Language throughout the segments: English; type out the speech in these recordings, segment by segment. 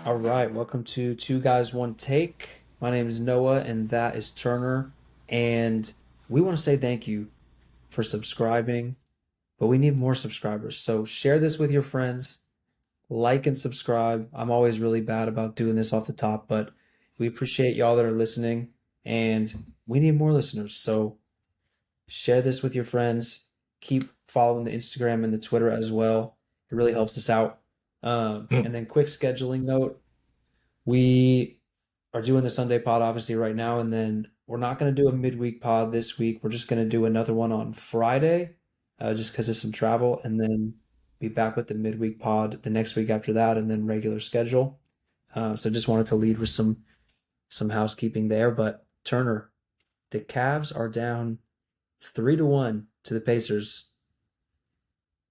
All right, welcome to Two Guys One Take. My name is Noah, and that is Turner. And we want to say thank you for subscribing, but we need more subscribers. So share this with your friends, like and subscribe. I'm always really bad about doing this off the top, but we appreciate y'all that are listening, and we need more listeners. So share this with your friends. Keep following the Instagram and the Twitter as well. It really helps us out. And then, quick scheduling note. We are doing the Sunday pod obviously right now, and then we're not going to do a midweek pod this week. We're just going to do another one on Friday, just because of some travel, and then be back with the midweek pod the next week after that, and then regular schedule. So just wanted to lead with some housekeeping there. But Turner, the Cavs are down 3-1 to the Pacers.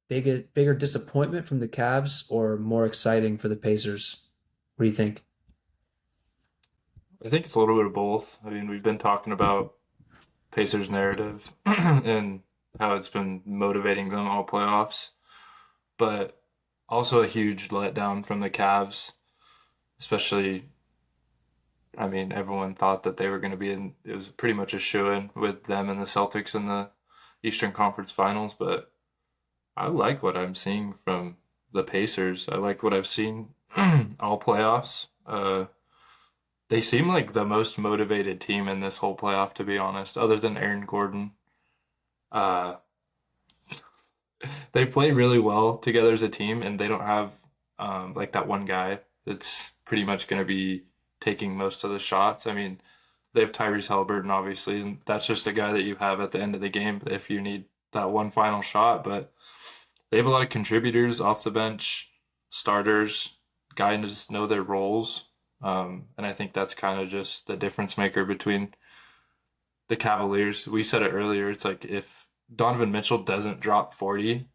Bigger disappointment from the Cavs, or more exciting for the Pacers? What do you think? I think it's a little bit of both. I mean, we've been talking about Pacers' narrative and how it's been motivating them all playoffs, but also a huge letdown from the Cavs, especially. I mean, everyone thought that they were going to be in, it was pretty much a shoe-in with them and the Celtics in the Eastern Conference Finals, but I like what I'm seeing from the Pacers. I like what I've seen all playoffs. They seem like the most motivated team in this whole playoff, to be honest, other than Aaron Gordon. Uh, they play really well together as a team, and they don't have like that one guy that's pretty much going to be taking most of the shots. I mean, they have Tyrese Halliburton, obviously, and that's just a guy that you have at the end of the game if you need that one final shot. But they have a lot of contributors off the bench, starters, guys know their roles. And I think that's kind of just the difference maker between the Cavaliers. We said it earlier. It's like if Donovan Mitchell doesn't drop 40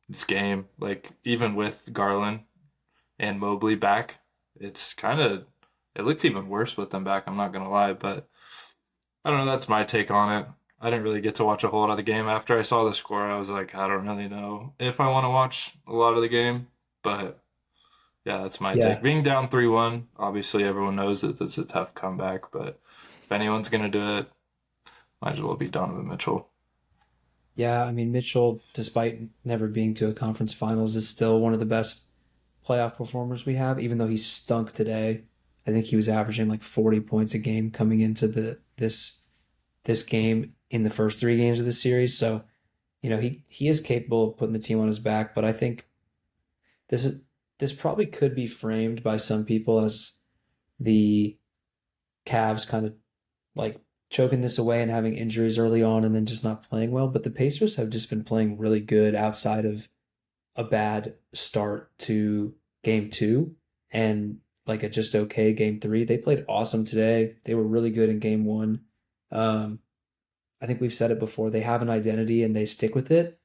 this game, like even with Garland and Mobley back, it's kind of, it looks even worse with them back. I'm not going to lie, but I don't know. That's my take on it. I didn't really get to watch a whole lot of the game. After I saw the score, I was like, I don't really know if I want to watch a lot of the game, but yeah, that's my take. Yeah. Being down 3-1, obviously everyone knows that it's a tough comeback, but if anyone's going to do it, might as well be Donovan Mitchell. Yeah, I mean, Mitchell, despite never being to a conference finals, is still one of the best playoff performers we have, even though he stunk today. I think he was averaging like 40 points a game coming into this game in the first three games of the series. So, he is capable of putting the team on his back, but I think this is this probably could be framed by some people as the Cavs kind of like choking this away and having injuries early on and then just not playing well. But the Pacers have just been playing really good outside of a bad start to game two and like a just okay game three. They played awesome today. They were really good in game one. Um, I think we've said it before. They have an identity and they stick with it.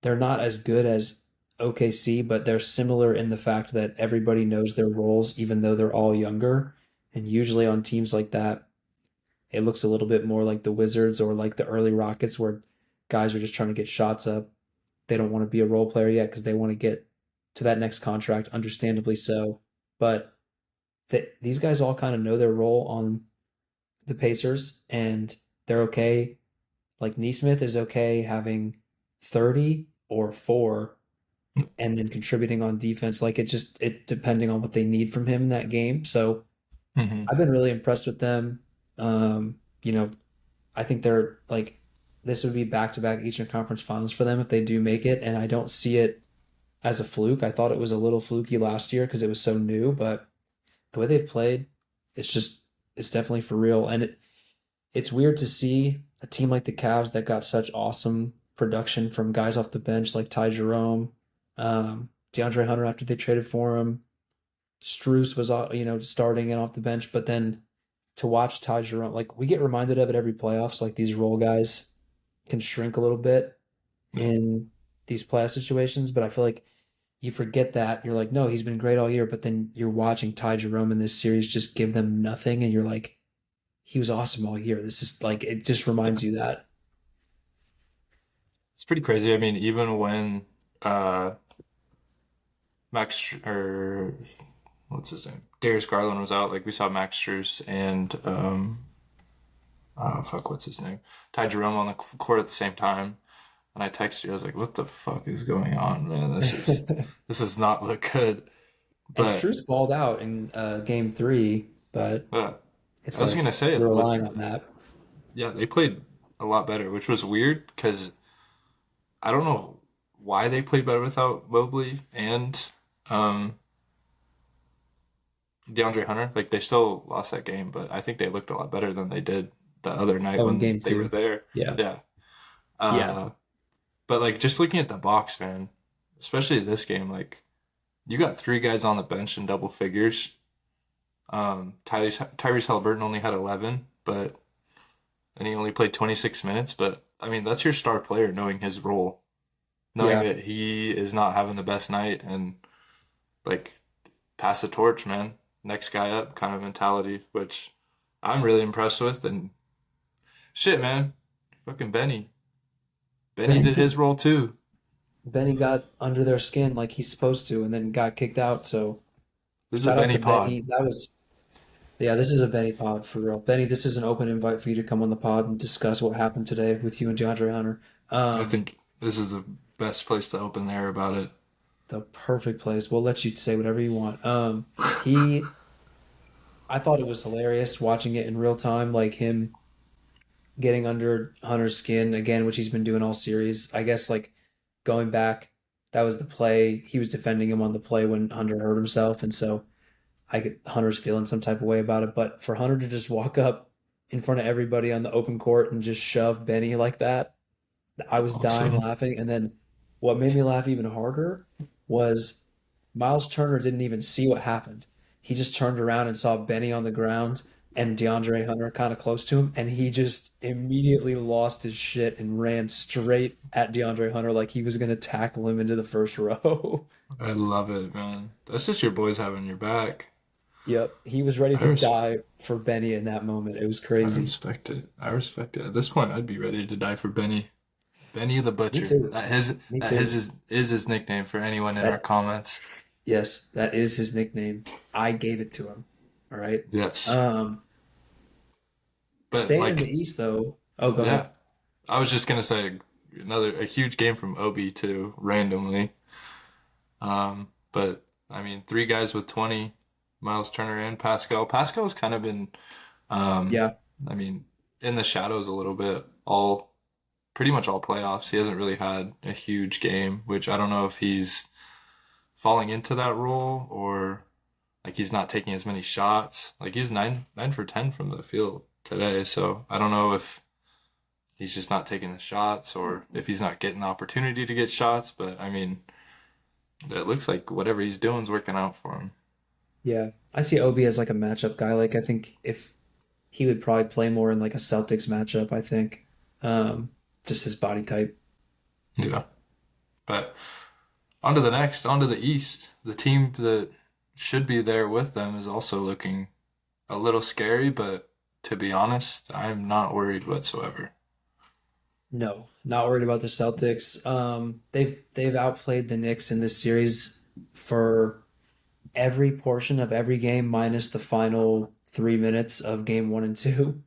They're not as good as OKC, but they're similar in the fact that everybody knows their roles, even though they're all younger. And usually on teams like that, it looks a little bit more like the Wizards or like the early Rockets where guys are just trying to get shots up. They don't want to be a role player yet because they want to get to that next contract, understandably so. But these guys all kind of know their role on the Pacers and they're okay. Like Neesmith is okay having 30 or 4 and then contributing on defense. Like it depending on what they need from him in that game. So Hmm. I've been really impressed with them. Um, you know, I think they're like this would be back to back Eastern Conference Finals for them if they do make it, and I don't see it as a fluke. I thought it was a little fluky last year because it was so new, but the way they've played, it's definitely for real. And it's weird to see a team like the Cavs that got such awesome production from guys off the bench like Ty Jerome, DeAndre Hunter after they traded for him. Struess was starting and off the bench, but then to watch Ty Jerome, like we get reminded of it every playoffs, like these role guys can shrink a little bit in these playoff situations, but I feel like you forget that. You're like, no, he's been great all year, but then you're watching Ty Jerome in this series just give them nothing, and you're like, he was awesome all year. This is like it just reminds Yeah, you that. it's pretty crazy. I mean, even when uh, Max or what's his name? Darius Garland was out. Like we saw Max Strus and oh fuck, what's his name? Ty Jerome on the court at the same time. And I texted you. I was like, "What the fuck is going on, man? And This does not look good." But Strus balled out in game three, but uh, it's I was gonna like say, you're relying on that. yeah, they played a lot better, which was weird because I don't know why they played better without Mobley and um, DeAndre Hunter. Like they still lost that game, but I think they looked a lot better than they did the other night Oh, in when game they were two. there. Yeah. Yeah. Yeah. Uh, but like just looking at the box, man, especially this game, like you got three guys on the bench in double figures. Tyrese Halliburton only had 11, but and he only played 26 minutes. But I mean, that's your star player knowing his role, knowing Yeah. that he is not having the best night, and like pass the torch, man. Next guy up kind of mentality, which I'm really impressed with. And shit, man, fucking Benny. Benny did Benny his role too. Benny got under their skin like he's supposed to and then got kicked out. So This is a shout out Benny to pod. Benny. That was yeah, this is a Benny pod for real. Benny, this is an open invite for you to come on the pod and discuss what happened today with you and DeAndre Hunter. I Um, think this is the best place to open there about it. the perfect place. We'll let you say whatever you want. He I thought it was hilarious watching it in real time, like him getting under Hunter's skin again, which he's been doing all series. I guess like going back, that was the play. He was defending him on the play when Hunter hurt himself, and so I get Hunter's feeling some type of way about it. But for Hunter to just walk up in front of everybody on the open court and just shove Benny like that, I was dying Awesome. laughing. And then what made me laugh even harder was Miles Turner didn't even see what happened. He just turned around and saw Benny on the ground and DeAndre Hunter kind of close to him, and he just immediately lost his shit and ran straight at DeAndre Hunter like he was going to tackle him into the first row. I love it, man. That's just your boys having your back. Yep, he was ready I to res- die for Benny in that moment. It was I crazy. respect it. I respect it. At this point, I'd be ready to die for Benny. Benny the Me Butcher. too. Me That his too. is his nickname for anyone in our That comments. yes, that is his nickname. I gave it to him. All right. Yes. Um, But Staying in the like, East though. Oh, go yeah. ahead. I was just gonna say another a huge game from Obi too, randomly. But I mean, three guys with 20, Miles Turner and Pascal. Pascal's kind of been, um, Yeah. I mean, in the shadows a little bit. All pretty much all playoffs. He hasn't really had a huge game, which I don't know if he's falling into that role or like he's not taking as many shots. Like he was nine for 10 from the field today, so I don't know if he's just not taking the shots or if he's not getting the opportunity to get shots. But I mean, it looks like whatever he's doing is working out for him. Yeah. I see Obi as like a matchup guy. Like I think if he would probably play more in like a Celtics matchup, I think. Just his body type. Yeah. But on to the next, on to the East. The team that should be there with them is also looking a little scary, but to be honest, I'm not worried whatsoever. No, not worried about the Celtics. They've outplayed the Knicks in this series for every portion of every game minus the final 3 minutes of game one and two.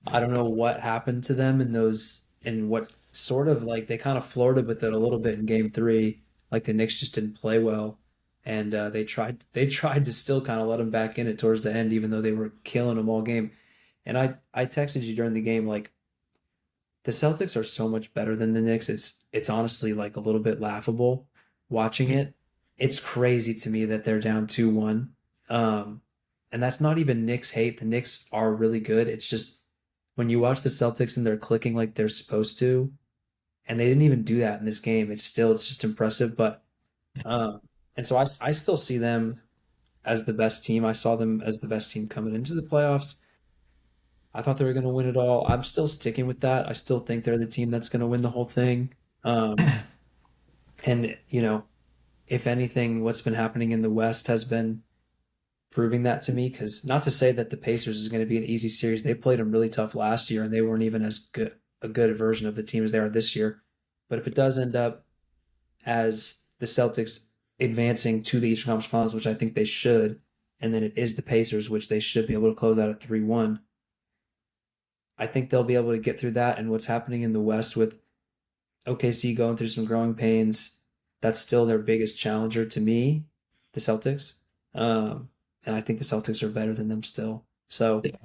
I don't know what happened to them in those and what sort of like they kind of flirted with it a little bit in game three. Like the Knicks just didn't play well. And they tried to still kind of let them back in it towards the end, even though they were killing them all game. And I texted you during the game like the Celtics are so much better than the Knicks. It's honestly like a little bit laughable watching it. It's crazy to me that they're down 2-1. Um, and that's not even Knicks hate. The Knicks are really good. It's just when you watch the Celtics and they're clicking like they're supposed to, and they didn't even do that in this game. It's just impressive. But um, and so I still see them as the best team. I saw them as the best team coming into the playoffs. I thought they were going to win it all. I'm still sticking with that. I still think they're the team that's going to win the whole thing. Um, and if anything, what's been happening in the West has been proving that to me. Because not to say that the Pacers is going to be an easy series. They played them really tough last year, and they weren't even as good a good version of the team as they are this year. But if it does end up as the Celtics advancing to the Eastern Conference Finals, which I think they should, and then it is the Pacers, which they should be able to close out at 3-1. I think they'll be able to get through that. And what's happening in the West with OKC going through some growing pains, that's still their biggest challenger to me, the Celtics. And I think the Celtics are better than them still. So Yeah.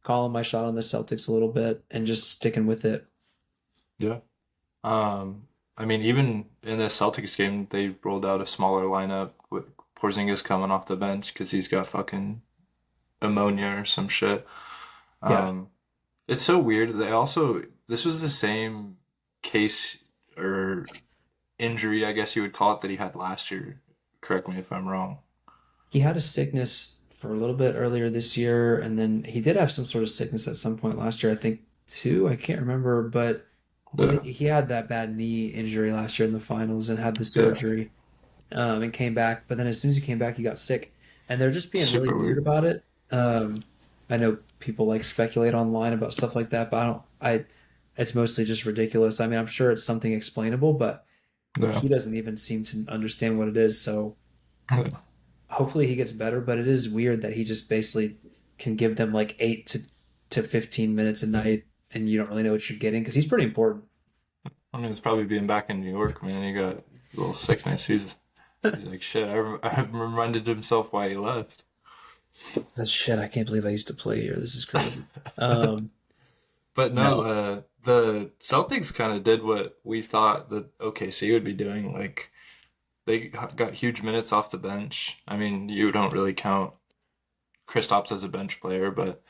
calling my shot on the Celtics a little bit and just sticking with it. Yeah. I mean, even in the Celtics game, they rolled out a smaller lineup with Porzingis coming off the bench because he's got fucking ammonia or some shit. Yeah. Um, it's so weird. They also, this was the same case or injury, I guess you would call it, that he had last year. Correct me if I'm wrong. He had a sickness for a little bit earlier this year, and then he did have some sort of sickness at some point last year, I think, too. I can't remember, but Yeah. he had that bad knee injury last year in the finals and had the Yeah. surgery, and came back. But then as soon as he came back, he got sick, and they're just being really Super weird weird. about it. I know people like speculate online about stuff like that, but I don't. It's mostly just ridiculous. I mean, I'm sure it's something explainable, but Yeah. he doesn't even seem to understand what it is. So Yeah. hopefully he gets better. But it is weird that he just basically can give them like 8 to 15 minutes a night, and you don't really know what you're getting because he's pretty important. I mean, it's probably being back in New York, man. He got a little sickness. He's like, shit, I reminded himself why he left. That's shit. I can't believe I used to play here. This is crazy. Um, But no, no, the Celtics kind of did what we thought that OKC would be doing. Like, they got huge minutes off the bench. I mean, you don't really count Kristaps as a bench player, but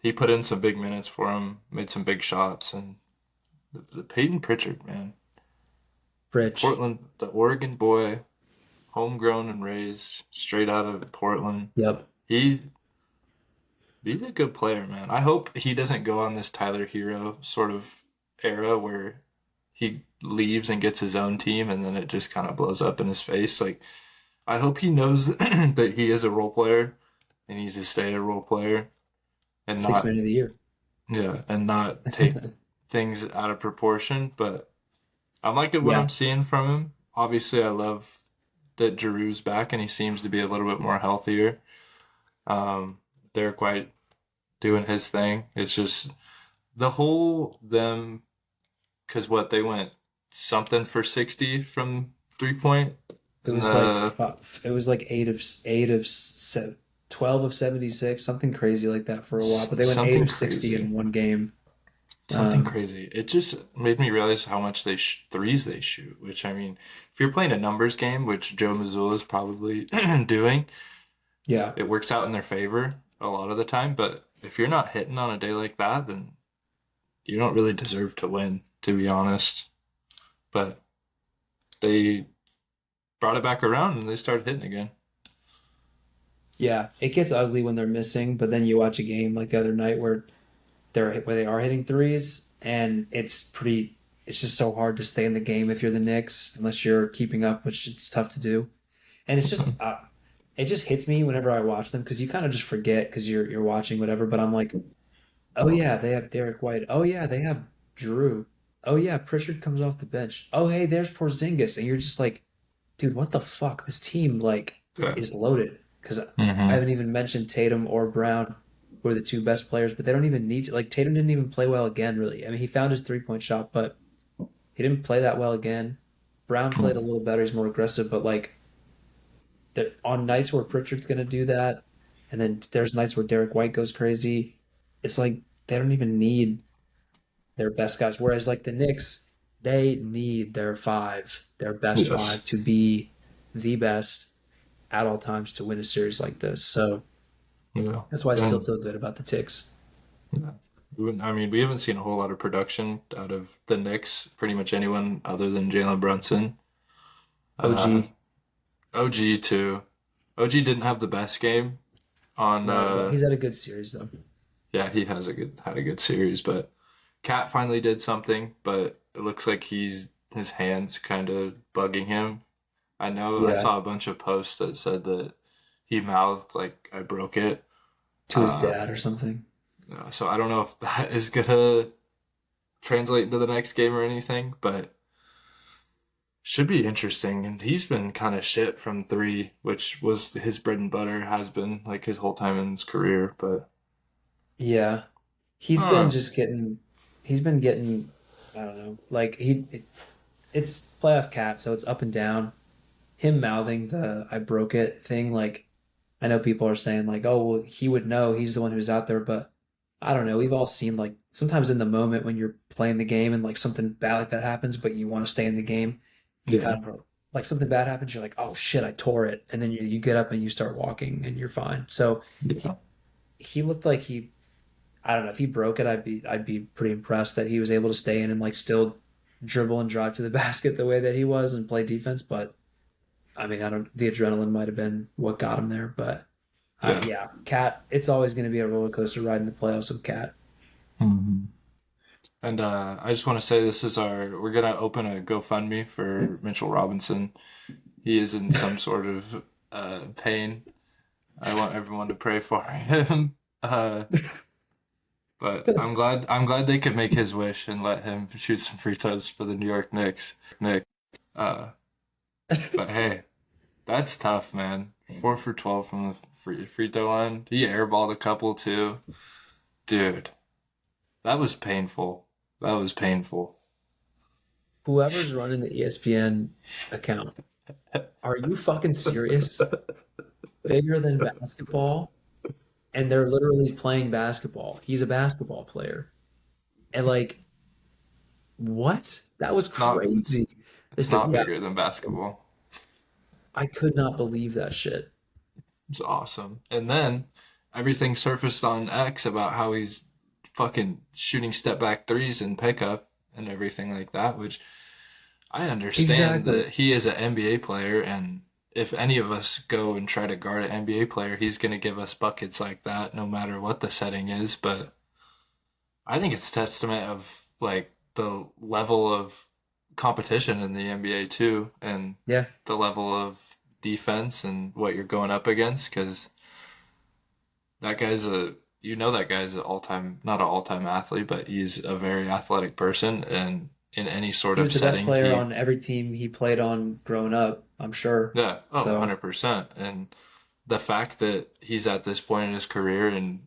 he put in some big minutes for him, made some big shots, and the Peyton Pritchard, man, Rich. Portland, the Oregon boy, homegrown and raised straight out of Portland. Yep. He he's a good player, man. I hope he doesn't go on this Tyler Hero sort of era where he leaves and gets his own team and then it just kind of blows up in his face. Like, I hope he knows that he is a role player and needs to stay a role player and Six not, man of the year. yeah, and not take things out of proportion. But I'm liking what Yeah. I'm seeing from him. Obviously, I love that Giroux's back and he seems to be a little bit more healthier. They're quite doing his thing. It's just the whole them because what they went something for 60 from 3 point. It And was like the it was like 12 of 76, something crazy like that for a while. But they went eight something of 60 crazy, in one game. something Um, crazy. It just made me realize how much threes they shoot. Which I mean, if you're playing a numbers game, which Joe Mazzulla is probably doing, yeah. it works out in their favor a lot of the time. But if you're not hitting on a day like that, then you don't really deserve to win, to be honest. But they brought it back around and they started hitting again. Yeah. It gets ugly when they're missing, but then you watch a game like the other night where they are hitting threes, and it's just so hard to stay in the game if you're the Knicks unless you're keeping up, which it's tough to do. And it just hits me whenever I watch them because you kind of just forget because you're watching whatever. But I'm like, oh yeah, they have Derek White. Oh yeah, they have Drew. Oh yeah, Pritchard comes off the bench. Oh hey, there's Porzingis, and you're just like, dude, what the fuck? This team like Yeah. is loaded because I Mm-hmm. haven't even mentioned Tatum or Brown, who are the two best players, but they don't even need to. Like Tatum didn't even play well again, really. I mean, he found his 3 point shot, but he didn't play that well again. Brown played a little better. He's more aggressive, but like on nights where Pritchard's going to do that, and then there's nights where Derek White goes crazy. It's like they don't even need their best guys. Whereas like the Knicks, they need their best Yes. five to be the best at all times to win a series like this. So Yeah. that's why I still And feel good about the Ticks. yeah. I mean, we haven't seen a whole lot of production out of the Knicks, pretty much anyone other than Jalen Brunson. Uh, OG, OG too. OG didn't have the best game on no, but he's had a good series though. yeah, he has a good had a good series, but Cat finally did something, but it looks like his hands kind of bugging him. I know I Yeah, saw a bunch of posts that said that he mouthed like I broke it. to his Uh, dad or something. so I don't know if that is gonna translate into the next game or anything, but Should be interesting. And he's been kind of shit from three, which was his bread and butter, has been like his whole time in his career. But Yeah. He's been uh, just getting he's been getting I don't know. Like it's playoff cat, so it's up and down. Him mouthing the I broke it thing, like I know people are saying like, oh well he would know, he's the one who's out there, but I don't know. We've all seen like sometimes in the moment when you're playing the game and like something bad like that happens, but you want to stay in the game, you yeah, kind of like something bad happens, you're like, oh shit, I tore it. And then you get up and you start walking and you're fine. So yeah, he looked like he I don't know if he broke it. I'd be pretty impressed that he was able to stay in and like still dribble and drive to the basket the way that he was and play defense. But I mean, I don't. The adrenaline might have been what got him there. But yeah. yeah, Cat. It's always going to be a roller coaster ride in the playoffs with Cat. Mhm. And I just want to say we're gonna open a GoFundMe for Mitchell Robinson. He is in some sort of pain. I want everyone to pray for him. Uh, but I'm glad they could make his wish and let him shoot some free throws for the New York Knicks. Uh, but hey, that's tough, man. 4 for 12 from the free throw line. He airballed a couple too. Dude, that was painful. That was painful. Whoever's running the ESPN account, are you fucking serious? Bigger than basketball, and they're literally playing basketball. He's a basketball player, and like, what? That was Not crazy. They It's said, not yeah, bigger than basketball. I could not believe that shit. It's awesome. And then everything surfaced on X about how he's fucking shooting step back threes and pickup and everything like that, which I understand Exactly. that he is an NBA player, and if any of us go and try to guard an NBA player, he's going to give us buckets like that no matter what the setting is. But I think it's testament of like the level of competition in the NBA too, and Yeah. the level of defense and what you're going up against. Because that guy's an all time, not an all time athlete, but he's a very athletic person, and in any sort He of was the best setting, player on every team he played on growing up, I'm sure. yeah, oh, So, 100%. And the fact that he's at this point in his career and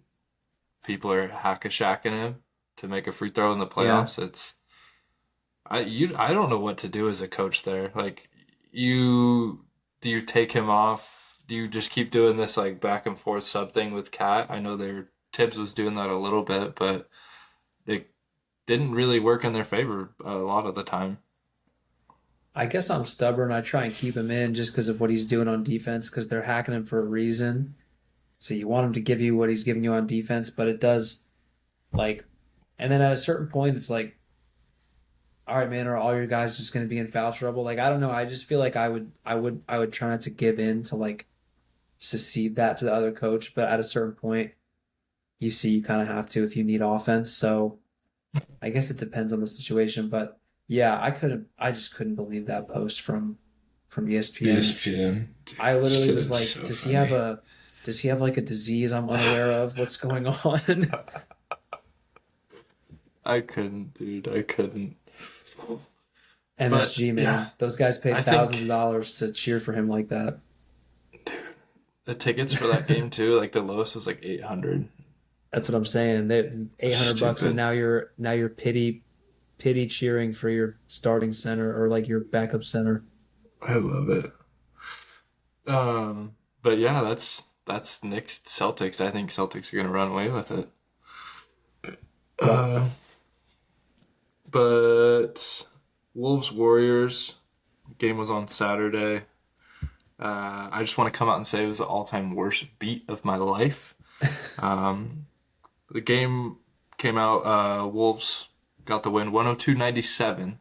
people are hack-a-shacking him to make a free throw in the yeah. playoffs, I don't know what to do as a coach there. Like, you do you take him off? Do you just keep doing this like back and forth sub thing with Cat? I know their Tibbs was doing that a little bit, but it didn't really work in their favor a lot of the time. I guess I'm stubborn. I try and keep him in just because of what he's doing on defense because they're hacking him for a reason. So you want him to give you what he's giving you on defense, but it does like, and then at a certain point, it's like, all right, man, are all your guys just going to be in foul trouble? Like, I don't know. I just feel like I would try not to give in to like secede that to the other coach, but at a certain point, you see you kind of have to if you need offense. So I guess it depends on the situation, but yeah, I just couldn't believe that post from ESPN. ESPN. I literally Shit was is like, so funny. does he have like a disease I'm unaware of? What's going on? I couldn't, dude. I couldn't. But MSG, yeah, man. Those guys I paid thousands of think dollars to cheer for him like that. the tickets for that game too, like the lowest was like 800. That's what I'm saying. They $800 and Stupid. now you're pity cheering for your starting center or like your backup center. I love it. But yeah, that's Knicks Celtics. I think Celtics are gonna run away with it. Yeah. Uh, but Wolves Warriors game was on Saturday. I just want to come out and say it was the all-time worst beat of my life. Um, the game came out. Wolves got the win, 102-97.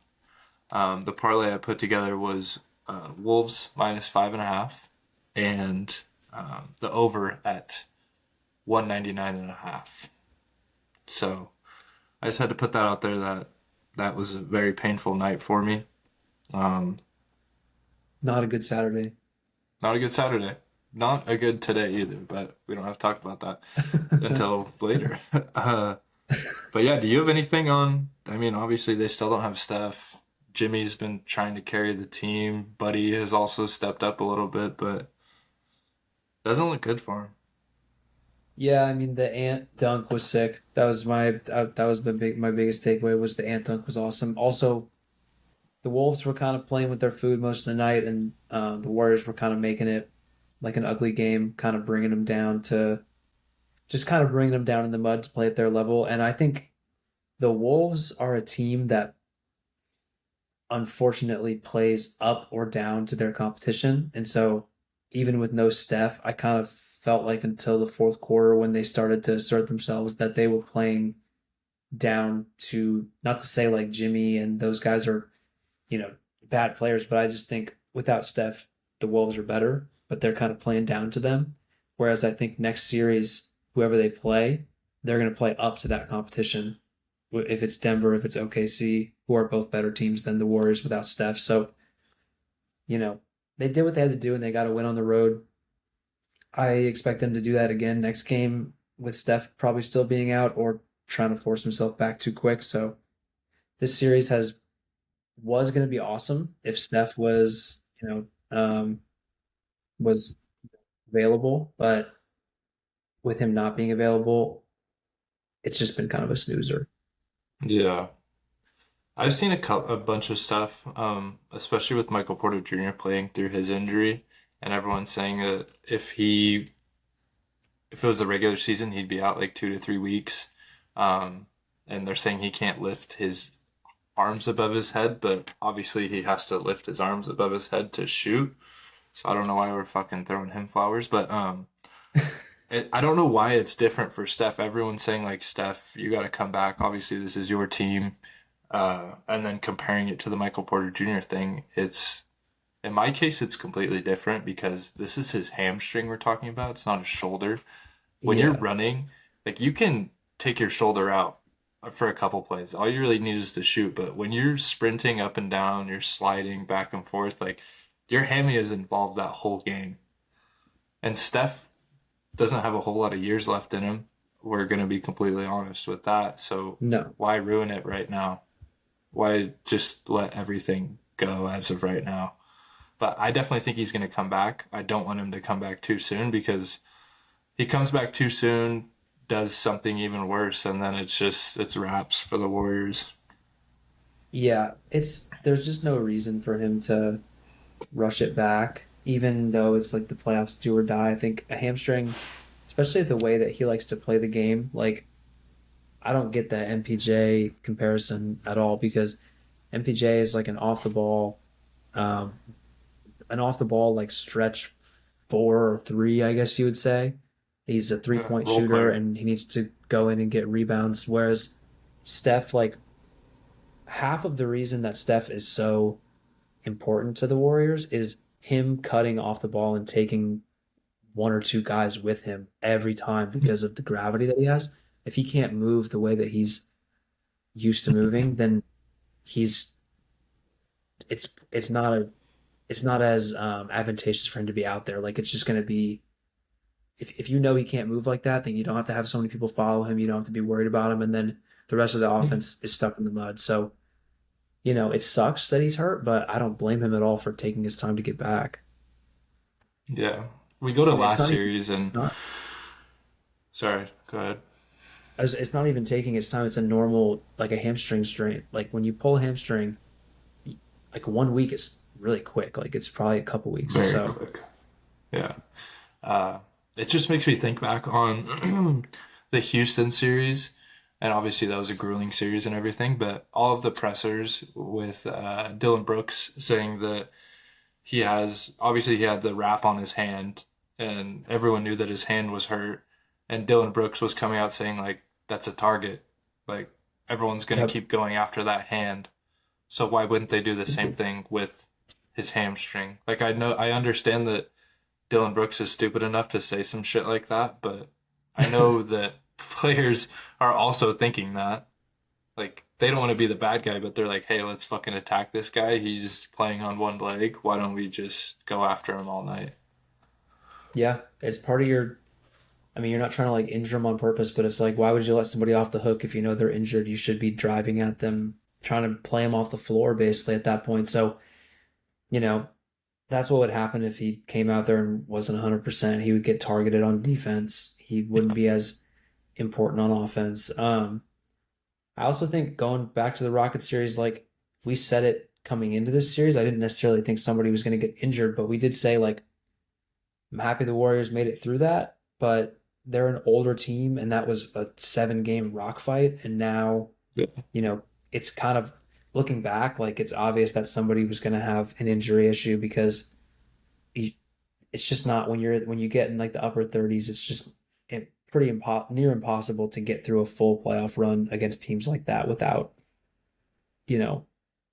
The parlay I put together was Wolves minus 5.5, and the over at 199.5. So I just had to put that out there that was a very painful night for me. Um, Not a good Saturday. Not a good Saturday. Not a good today either, but we don't have to talk about that until later. But yeah, do you have anything on? I mean, obviously they still don't have Steph. Jimmy's been trying to carry the team. Buddy has also stepped up a little bit, but doesn't look good for him. Yeah, I mean the ant dunk was sick. That was my biggest takeaway was the ant dunk was awesome. Also, the Wolves were kind of playing with their food most of the night, and the Warriors were kind of making it like an ugly game, kind of bringing them down to just kind of bringing them down in the mud to play at their level. And I think the Wolves are a team that unfortunately plays up or down to their competition. And so even with no Steph, I kind of felt like until the fourth quarter when they started to assert themselves that they were playing down to not to say like Jimmy and those guys are, you know, bad players, but I just think without Steph, the Wolves are better, but they're kind of playing down to them. Whereas I think next series, whoever they play, they're going to play up to that competition if it's Denver, if it's OKC, who are both better teams than the Warriors without Steph. So, you know, they did what they had to do and they got to win on the road. I expect them to do that again next game with Steph probably still being out or trying to force himself back too quick. So, this series has was going to be awesome if Steph was, was available, but with him not being available, it's just been kind of a snoozer. Yeah. I've seen a bunch of stuff, especially with Michael Porter Jr. playing through his injury, and everyone saying that if it was the regular season, he'd be out like 2 to 3 weeks. Um, and they're saying he can't lift his arms above his head, but obviously he has to lift his arms above his head to shoot. So I don't know why we're fucking throwing him flowers, but I don't know why it's different for Steph. Everyone's saying like, Steph, you got to come back. Obviously, this is your team. And then comparing it to the Michael Porter Jr. thing, it's in my case, it's completely different because this is his hamstring we're talking about. It's not his shoulder. When you're Yeah. running, like you can take your shoulder out for a couple plays. All you really need is to shoot. But when you're sprinting up and down, you're sliding back and forth, like your hammy is involved that whole game. And Steph doesn't have a whole lot of years left in him. We're going to be completely honest with that. So No. why ruin it right now? Why just let everything go as of right now? But I definitely think he's going to come back. I don't want him to come back too soon because he comes back too soon, does something even worse, and then it's wraps for the Warriors. Yeah, it's there's just no reason for him to rush it back, even though it's like the playoffs do or die. I think a hamstring, especially the way that he likes to play the game, like I don't get that MPJ comparison at all because MPJ is like um, an off the ball like stretch four or three, I guess you would say. He's a three Yeah, point role shooter player. and he needs to go in and get rebounds. Whereas Steph, like half of the reason that Steph is so important to the Warriors is him cutting off the ball and taking one or two guys with him every time because of the gravity that he has. If he can't move the way that he's used to moving, then he's it's not as advantageous for him to be out there. Like it's just going to be if you know he can't move like that, then you don't have to have so many people follow him. You don't have to be worried about him, and then the rest of the offense is stuck in the mud. So it sucks that he's hurt, but I don't blame him at all for taking his time to get back. Yeah. We go to And it's last not even series it's and not sorry, go ahead. it's not even taking its time. It's a normal like a hamstring strain. Like when you pull a hamstring, like 1 week is really quick. Like it's probably a couple weeks. Very So quick. Yeah. Uh, it just makes me think back on the Houston series, and obviously that was a grueling series and everything. But all of the pressers with Dylan Brooks saying that he had the wrap on his hand, and everyone knew that his hand was hurt. And Dylan Brooks was coming out saying like that's a target, like everyone's gonna yep. keep going after that hand. So why wouldn't they do the same thing with his hamstring? Like I understand that Dylan Brooks is stupid enough to say some shit like that, but I know that players are also thinking that. Like, they don't want to be the bad guy, but they're like, hey, let's fucking attack this guy. He's playing on one leg. Why don't we just go after him all night? Yeah, it's part of your. I mean, you're not trying to like injure them on purpose, but it's like, why would you let somebody off the hook if you know they're injured? You should be driving at them trying to play him off the floor basically at that point. So, you know, that's what would happen if he came out there and wasn't 100%. He would get targeted on defense. He wouldn't be as important on offense. I also think going back to the Rockets series, like we said it coming into this series, I didn't necessarily think somebody was going to get injured, but we did say like I'm happy the Warriors made it through that, but they're an older team, and that was a 7 game rock fight, and now Yeah. you know it's kind of looking back, like it's obvious that somebody was going to have an injury issue because you, it's just not when you get in like the upper 30s, it's just near impossible to get through a full playoff run against teams like that without you know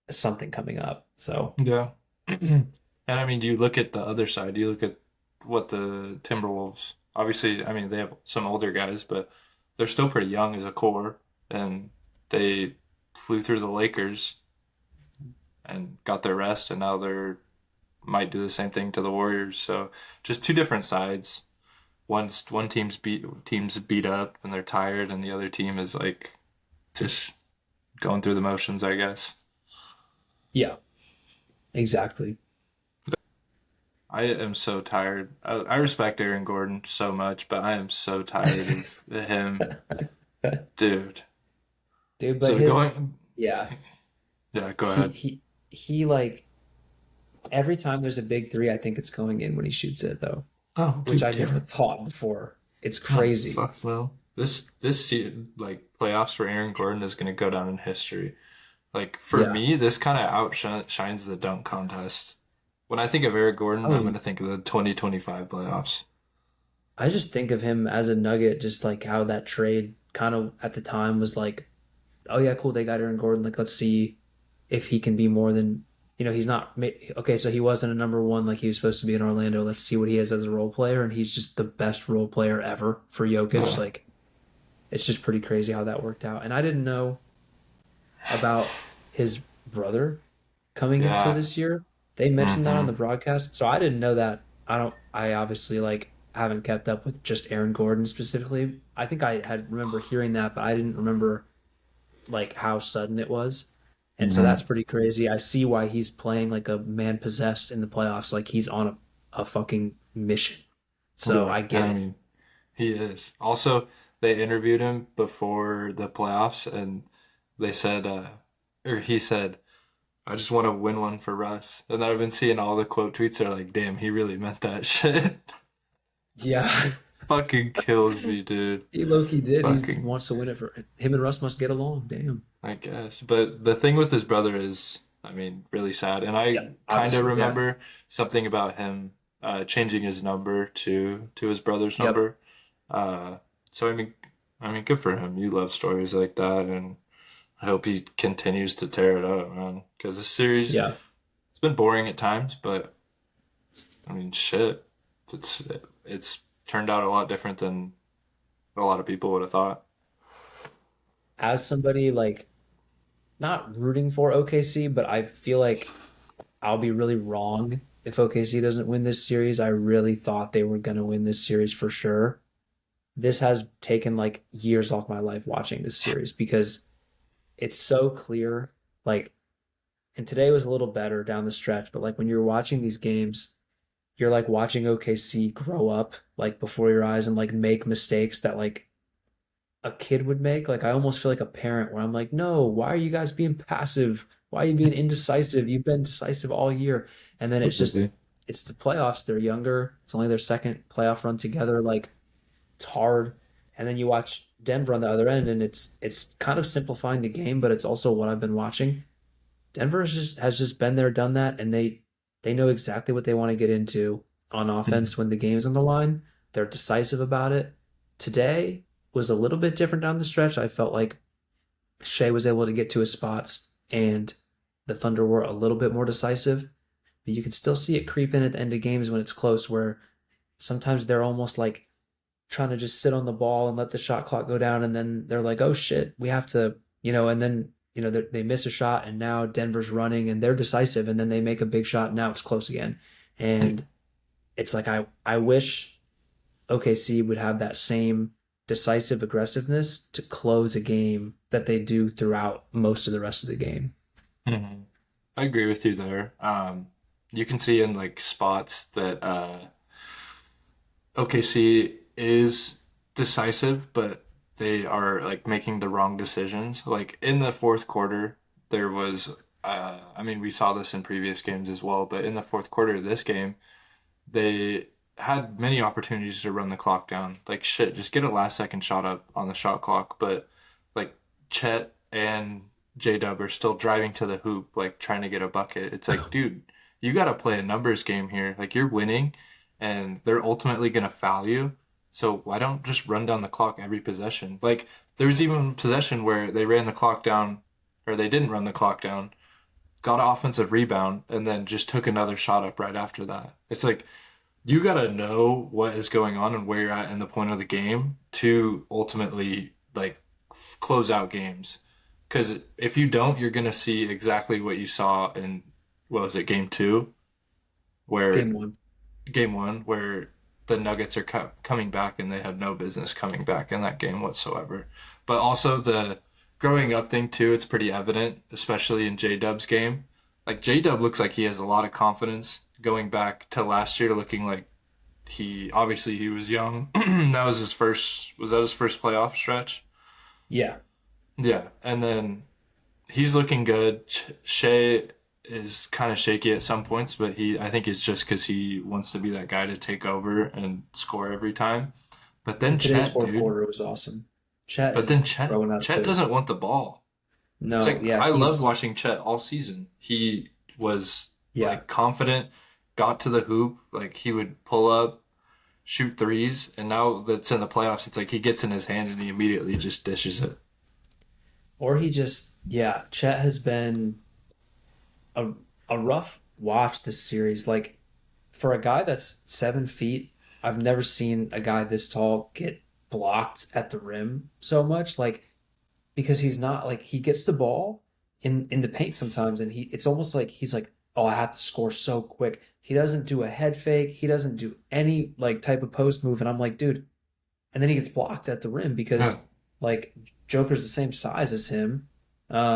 something coming up. So Yeah. And I mean, do you look at the other side? Do you look at what the Timberwolves, obviously, I mean, they have some older guys, but they're still pretty young as a core, and they flew through the Lakers and got their rest, and now they're might do the same thing to the Warriors. So just two different sides. One team's beat up and they're tired, and the other team is like just going through the motions, I guess. yeah, exactly. I am so tired. I respect Aaron Gordon so much, but I am so tired of him, dude. Dude, but So his going, yeah, yeah, go he ahead. he he like every time there's a big three, I think it's going in when he shoots it though, Oh, which dude, I yeah. never thought before. It's Oh, crazy. fuck no. Like playoffs for Aaron Gordon is gonna go down in history. Like for Yeah. me, this kind of outshines the dunk contest. When I think of Eric Gordon, I'm Oh, gonna think of the 2025 playoffs. I just think of him as a Nugget, just like how that trade kind of at the time was like, oh yeah, cool, they got Aaron Gordon. Like, let's see if he can be more than, he's not okay. So he wasn't a number one like he was supposed to be in Orlando. Let's see what he is as a role player, and he's just the best role player ever for Jokic. Yeah. Like, it's just pretty crazy how that worked out. And I didn't know about his brother coming into Yeah. this year. They mentioned that on Mm-hmm. the broadcast, so I didn't know that. I don't. I obviously like haven't kept up with just Aaron Gordon specifically. I think I had remember hearing that, but I didn't remember like how sudden it was. And so Mm-hmm. that's pretty crazy. I see why he's playing like a man possessed in the playoffs. Like he's on a fucking mission. So Yeah. I And get I it. mean, he is. Also, they interviewed him before the playoffs, and they said, or he said, I just want to win one for Russ. And then I've been seeing all the quote tweets are like, damn, he really meant that shit. Yeah. Fucking kills me, dude. He low key did. He Fucking, wants to win it for him and Russ must get along. Damn. I guess. But the thing with his brother is, I mean, really sad. And I Yeah. kind of Obviously. Yeah. remember something about him changing his number to his brother's Yep. number. So I mean, good for him. You love stories like that, and I hope he continues to tear it up, man. Because this series, Yeah. it's been boring at times, but I mean, shit, it's it's turned out a lot different than a lot of people would have thought. As somebody like not rooting for OKC, but I feel like I'll be really wrong if OKC doesn't win this series. I really thought they were going to win this series for sure. This has taken like years off my life watching this series because it's so clear. Like, and today was a little better down the stretch, but like when you're watching these games, you're like watching OKC grow up like before your eyes and like make mistakes that like a kid would make. Like I almost feel like a parent where I'm like, no, why are you guys being passive? Why are you being indecisive? You've been decisive all year. And then Completely. it's the playoffs. They're younger. It's only their second playoff run together. Like it's hard. And then you watch Denver on the other end, and it's kind of simplifying the game, but it's also what I've been watching. Denver has just been there, done that, and they know exactly what they want to get into on offense when the game's on the line. They're decisive about it. Today was a little bit different down the stretch. I felt like Shea was able to get to his spots, and the Thunder were a little bit more decisive. But you can still see it creep in at the end of games when it's close, where sometimes they're almost like trying to just sit on the ball and let the shot clock go down, and then they're like, "Oh shit, we have to," and then they miss a shot, and now Denver's running, and they're decisive, and then they make a big shot, and now it's close again, and it's like I wish OKC would have that same. decisive aggressiveness to close a game that they do throughout most of the rest of the game. Hmm. I agree with you there. You can see in like spots that OKC is decisive, but they are like making the wrong decisions. Like in the fourth quarter, there was, I mean, we saw this in previous games as well, but in the fourth quarter of this game, they had many opportunities to run the clock down. Like shit, just get a last second shot up on the shot clock. But like Chet and J Dub are still driving to the hoop, like trying to get a bucket. It's like, dude, you got to play a numbers game here. Like you're winning, and they're ultimately gonna foul you. So why don't just run down the clock every possession? Like there was even a possession where they ran the clock down, or they didn't run the clock down, got an offensive rebound, and then just took another shot up right after that. It's like you got to know what is going on and where you're at in the point of the game to ultimately like close out games. Because if you don't, you're going to see exactly what you saw in, what was it, game two, where Game one. game one, where the Nuggets are coming back and they have no business coming back in that game whatsoever. But also the growing up thing too, it's pretty evident, especially in J Dub's game. Like J Dub looks like he has a lot of confidence going back to last year, looking like he was young. That was his first, was that his first playoff stretch? Yeah. Yeah, and then he's looking good. Shea is kind of shaky at some points, but I think it's just because he wants to be that guy to take over and score every time. But then And today's Chet, fourth dude. quarter was awesome. Chet But then is Chet, throwing up Chet too. doesn't want the ball. It's No, like yeah, I loved he's watching Chet all season. He was yeah. like confident, got to the hoop, like he would pull up, shoot threes, and now that's in the playoffs, it's like he gets in his hand and he immediately just dishes it. Or he just yeah, Chet has been a a rough watch this series. Like for a guy that's 7 feet, I've never seen a guy this tall get blocked at the rim so much. Like because he's not like he gets the ball in the paint sometimes, and he it's almost like he's like, oh, I have to score so quick. He doesn't do a head fake. He doesn't do any like type of post move, and I'm like, dude. And then he gets blocked at the rim Yeah. because like Joker's the same size as him,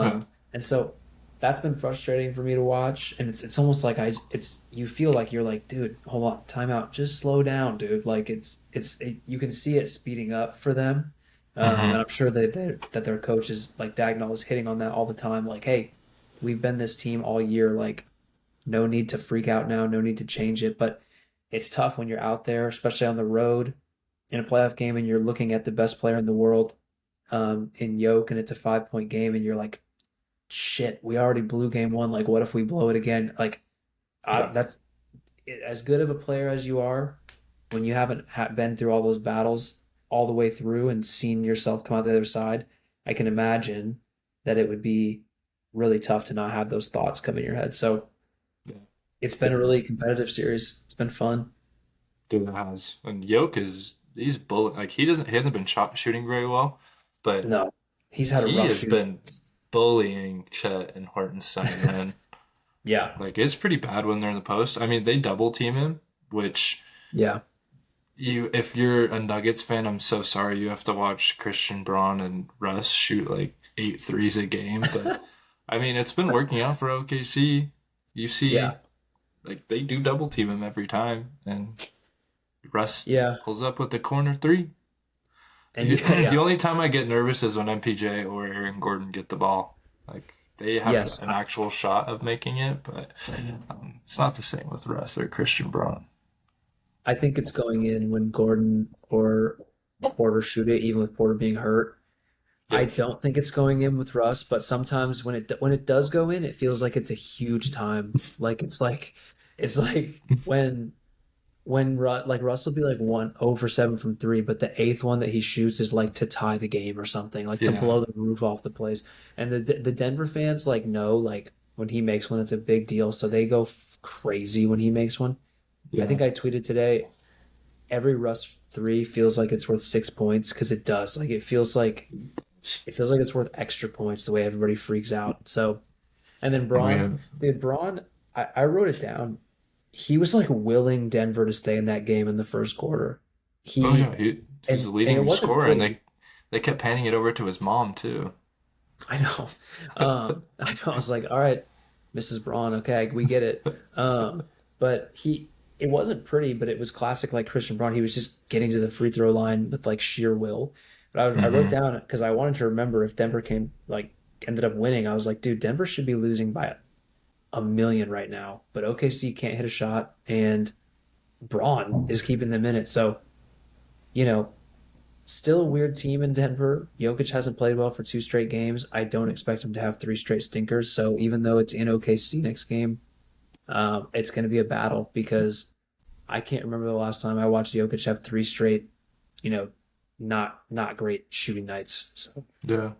Yeah. and so that's been frustrating for me to watch. And it's almost like it's you feel like you're like, dude, hold on, time out, just slow down, dude. Like you can see it speeding up for them, and Hmm. I'm sure that their coach is like Dagnall is hitting on that all the time. Like, hey, we've been this team all year. Like, no need to freak out now, no need to change it. But it's tough when you're out there, especially on the road in a playoff game, and you're looking at the best player in the world in Yoke, and it's a 5 point game, and you're like, shit, we already blew game one. Like, what if we blow it again? Like, Yeah. that's as good of a player as you are when you haven't been through all those battles all the way through and seen yourself come out the other side. I can imagine that it would be really tough to not have those thoughts come in your head. So Yeah. it's been a really competitive series. It's been fun. Dude, it has. And Yoke is he's bullet like he hasn't been shooting very well, but No, he's had a he rough has shooting. been bullying Chet and Hartenstein, man. Yeah, Like it's pretty bad when they're in the post. I mean, they double team him, which yeah, you if you're a Nuggets fan, I'm so sorry you have to watch Christian Braun and Russ shoot like eight threes a game, but I mean, it's been working out for OKC. You yeah, see like they do double team him every time and Russ yeah. pulls up with the corner three. And yeah, yeah, The only time I get nervous is when MPJ or Aaron Gordon get the ball. Like they have yes. an actual shot of making it, but it's not the same with Russ or Christian Braun. I think it's going in when Gordon or Porter shoot it, even with Porter being hurt. I Yeah, don't think it's going in with Russ, but sometimes when it does go in, it feels like it's a huge time. It's like like Russ will be like 1 over 7 from three, but the eighth one that he shoots is like to tie the game or something, like to yeah, blow the roof off the place. And the Denver fans like know like when he makes one, it's a big deal, so they go crazy when he makes one. I yeah. think I tweeted today every Russ three feels like it's worth 6 points because it does. Like it feels like it's worth extra points the way everybody freaks out. So and then Oh Braun, yeah, dude, Braun, I wrote it down. He was like willing Denver to stay in that game in the first quarter. Oh He yeah, he's the and it leading wasn't scorer, and pretty. they kept panning it over to his mom too. I know. I was like, all right, Mrs. Braun, okay, we get it. Um, but it wasn't pretty, but it was classic like Christian Braun. He was just getting to the free throw line with like sheer will. But I wrote Hmm. down because I wanted to remember if Denver came like ended up winning. I was like, dude, Denver should be losing by a million right now, but OKC can't hit a shot, and Braun is keeping them in it. So, you know, still a weird team in Denver. Jokic hasn't played well for two straight games. I don't expect him to have three straight stinkers. So even though it's in OKC next game, it's going to be a battle because I can't remember the last time I watched Jokic have three straight, you know, not great shooting nights. So Yeah.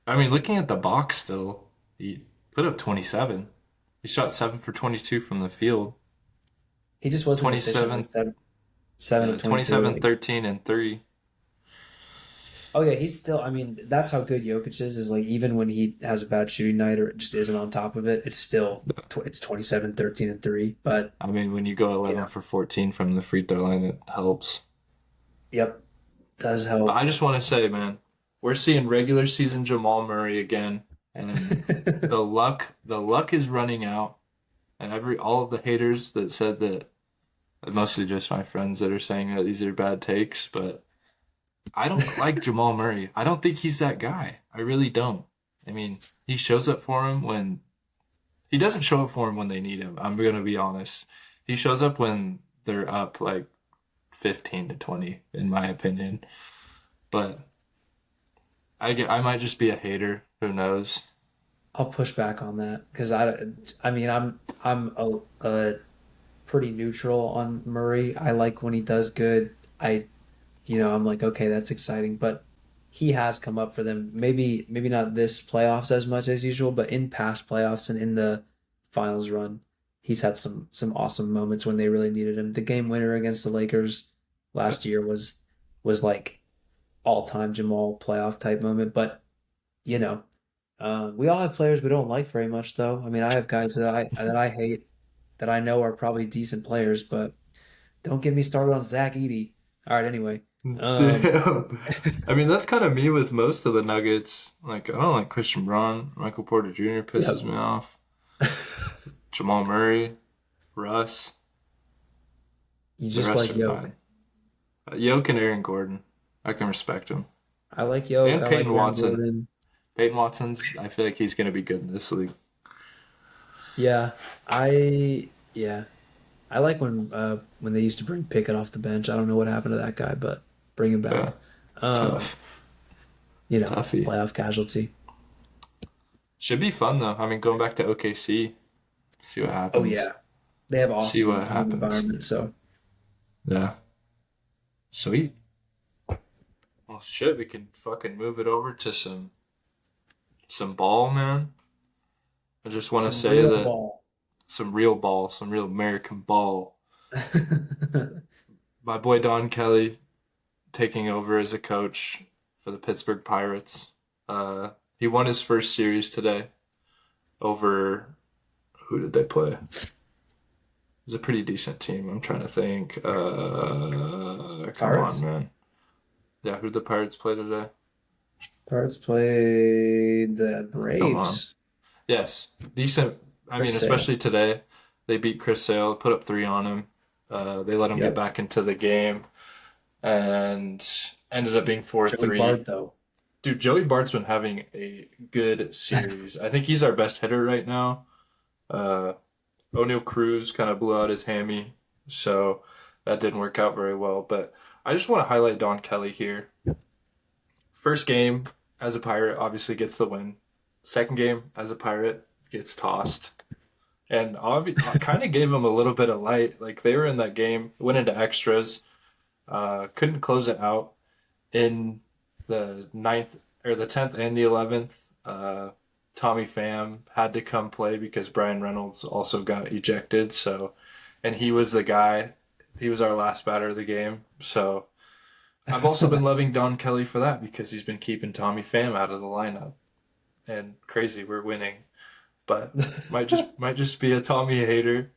I mean, looking at the box still, he put up 27. He shot 7 for 22 from the field. he just wasn't efficient. Like 27, seven of 22. 27, Like 13, and 3. oh yeah, he's still. I mean, that's how good Jokic is. Is like even when he has a bad shooting night or just isn't on top of it, it's still it's 27, 13, and 3. But I mean, when you go you 11 know, for 14 from the free throw line, it helps. yep, does But I help. just want to say, man, we're seeing regular season Jamal Murray again, and the luck is running out. And all of the haters that said that, mostly just my friends that are saying that these are bad takes, but I don't like Jamal Murray. I don't think he's that guy. I really don't. I mean, he shows up for him when he doesn't show up for him when they need him. I'm gonna be honest. He shows up when they're up like 15 to 20, in my opinion. But I might just be a hater. Who knows? I'll push back on that because I mean I'm a pretty neutral on Murray. I like when he does good. I'm like okay, that's exciting, but he has come up for them. Maybe not this playoffs as much as usual, but in past playoffs and in the finals run, he's had some awesome moments when they really needed him. The game winner against the Lakers last year was like all time Jamal playoff type moment, but you know. We all have players we don't like very much, though. I mean, I have guys that I hate that I know are probably decent players, but don't get me started on Zach Edey. All right, anyway. Um, Damn. I mean, that's kind of me with most of the Nuggets. Like, I don't like Christian Braun. Michael Porter Jr. pisses yep. me off. Jamal Murray, Russ. You The just rest like are Yoke. fine. Yoke and Aaron Gordon. I can respect him. I like Yoke. And I like Peyton Aaron Watson. Gordon. Peyton Watson's, I feel like he's going to be good in this league. Yeah, yeah, I like when they used to bring Pickett off the bench. I don't know what happened to that guy, but bring him Yeah. back. Um, Tough. Toughie. Playoff casualty. Should be fun, though. I mean, going back to OKC, see what Oh happens. yeah, they have See awesome what home happens. environment. So Yeah. Sweet. Well, shit, we can fucking move it over to some ball, man. I just want to some say real that ball. some real ball, some real American ball. My boy Don Kelly taking over as a coach for the Pittsburgh Pirates. He won his first series today over who did they play? It was a pretty decent team. I'm trying to think. Come on, Pirates. man. Yeah, who did the Pirates play today? Pirates played the Come on. Braves. Yes, decent. I mean, Chris Sale. especially today, they beat Chris Sale, put up 3 on him. They let him get Yep. back into the game, and ended up being four Joey three. Bart though. Dude, Joey Bart's been having a good series. I think he's our best hitter right now. Uh, O'Neal Cruz kind of blew out his hammy, so that didn't work out very well. But I just want to highlight Don Kelly here. First game as a Pirate obviously gets the win. Second game as a Pirate gets tossed. And I kind of gave them a little bit of light. Like they were in that game, went into extras, couldn't close it out in the ninth or the 10th and the 11th. Tommy Pham had to come play because Brian Reynolds also got ejected. So, and he was the guy. He was our last batter of the game. So I've also been loving Don Kelly for that because he's been keeping Tommy Pham out of the lineup. And crazy, we're winning, but might just be a Tommy hater.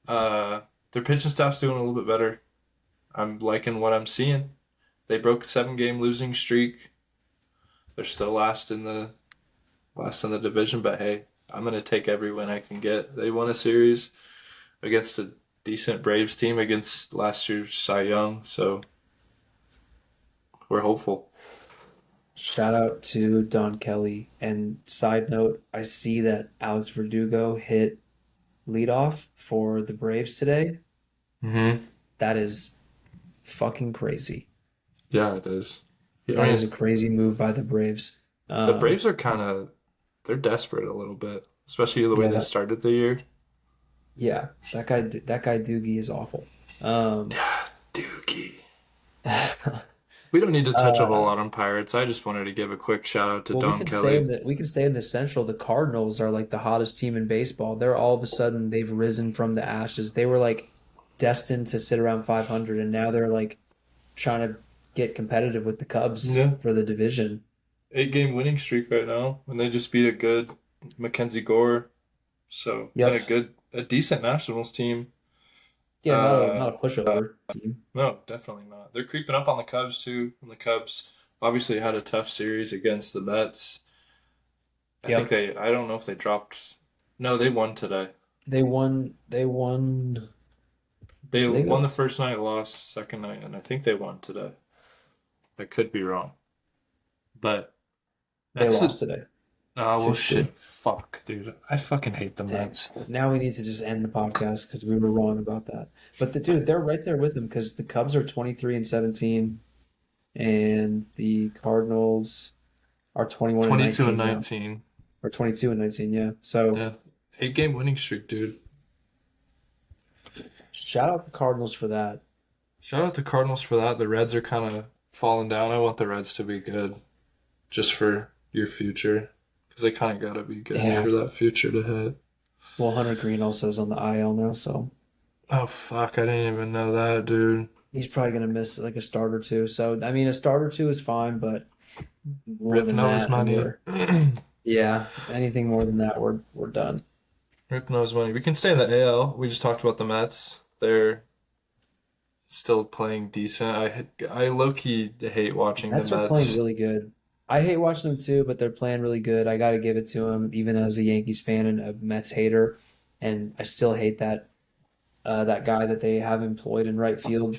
Their pitching staff's doing a little bit better. I'm liking what I'm seeing. They broke a 7 game losing streak. They're still last in the division, but hey, I'm gonna take every win I can get. They won a series against a decent Braves team against last year's Cy Young, so we're hopeful. Shout out to Don Kelly. And side note, I see that Alex Verdugo hit leadoff for the Braves today. Mm-hmm. That is fucking crazy. Yeah, it is. Yeah, I That is a mean, crazy move by the Braves. the Braves are kind of they're desperate a little bit, especially the way they Yeah, started the year. yeah. That guy Doogie is awful. Um, Yeah, Doogie. We don't need to touch a whole uh, lot on Pirates. I just wanted to give a quick shout out to well, we Don can stay in Kelly. the Central. The Cardinals are like the hottest team in baseball. They're all of a sudden they've risen from the ashes. They were like destined to sit around 500, and now they're like trying to get competitive with the Cubs Yeah, for the division. 8 game winning streak right now, and they just beat a good Mackenzie Gore. So and Yep. a decent Nationals team. Yeah, not Uh, a pushover team. no, definitely not. They're creeping up on the Cubs too. And the Cubs obviously had a tough series against the Mets. Yep. I don't know if they dropped. No, they won today. They won. They Did they won go? the first night, lost second night, and I think they won today. I could be wrong, but They that's a. lost today. Oh well, 6-2. shit. Fuck, dude. I fucking hate the Dang. Mets. Now we need to just end the podcast because we were wrong about that. But dude, they're right there with them because the Cubs are 23 and 17, and the Cardinals are 21 and 22 and 19 now, 19. or 22 and 19. Yeah. So Yeah, 8 game winning streak, dude. shout out the Cardinals for that. Shout out the Cardinals for that. The Reds are kind of falling down. I want the Reds to be good, just for your future, because they kind of gotta be good Yeah. for that future to hit. Well, Hunter Green also is on the IL now, so Oh fuck, I didn't even know that, dude. he's probably gonna miss like a start or two. So I mean, a start or two is fine, but more Rip than knows that, money. yeah, anything more than that, we're done. Rip knows money. We can stay in the AL. We just talked about the Mets. They're still playing decent. I low key hate watching the Mets are playing Mets. really good. I hate watching them too, but they're playing really good. I got to give it to them, even as a Yankees fan and a Mets hater. And I still hate that guy that they have employed in right field.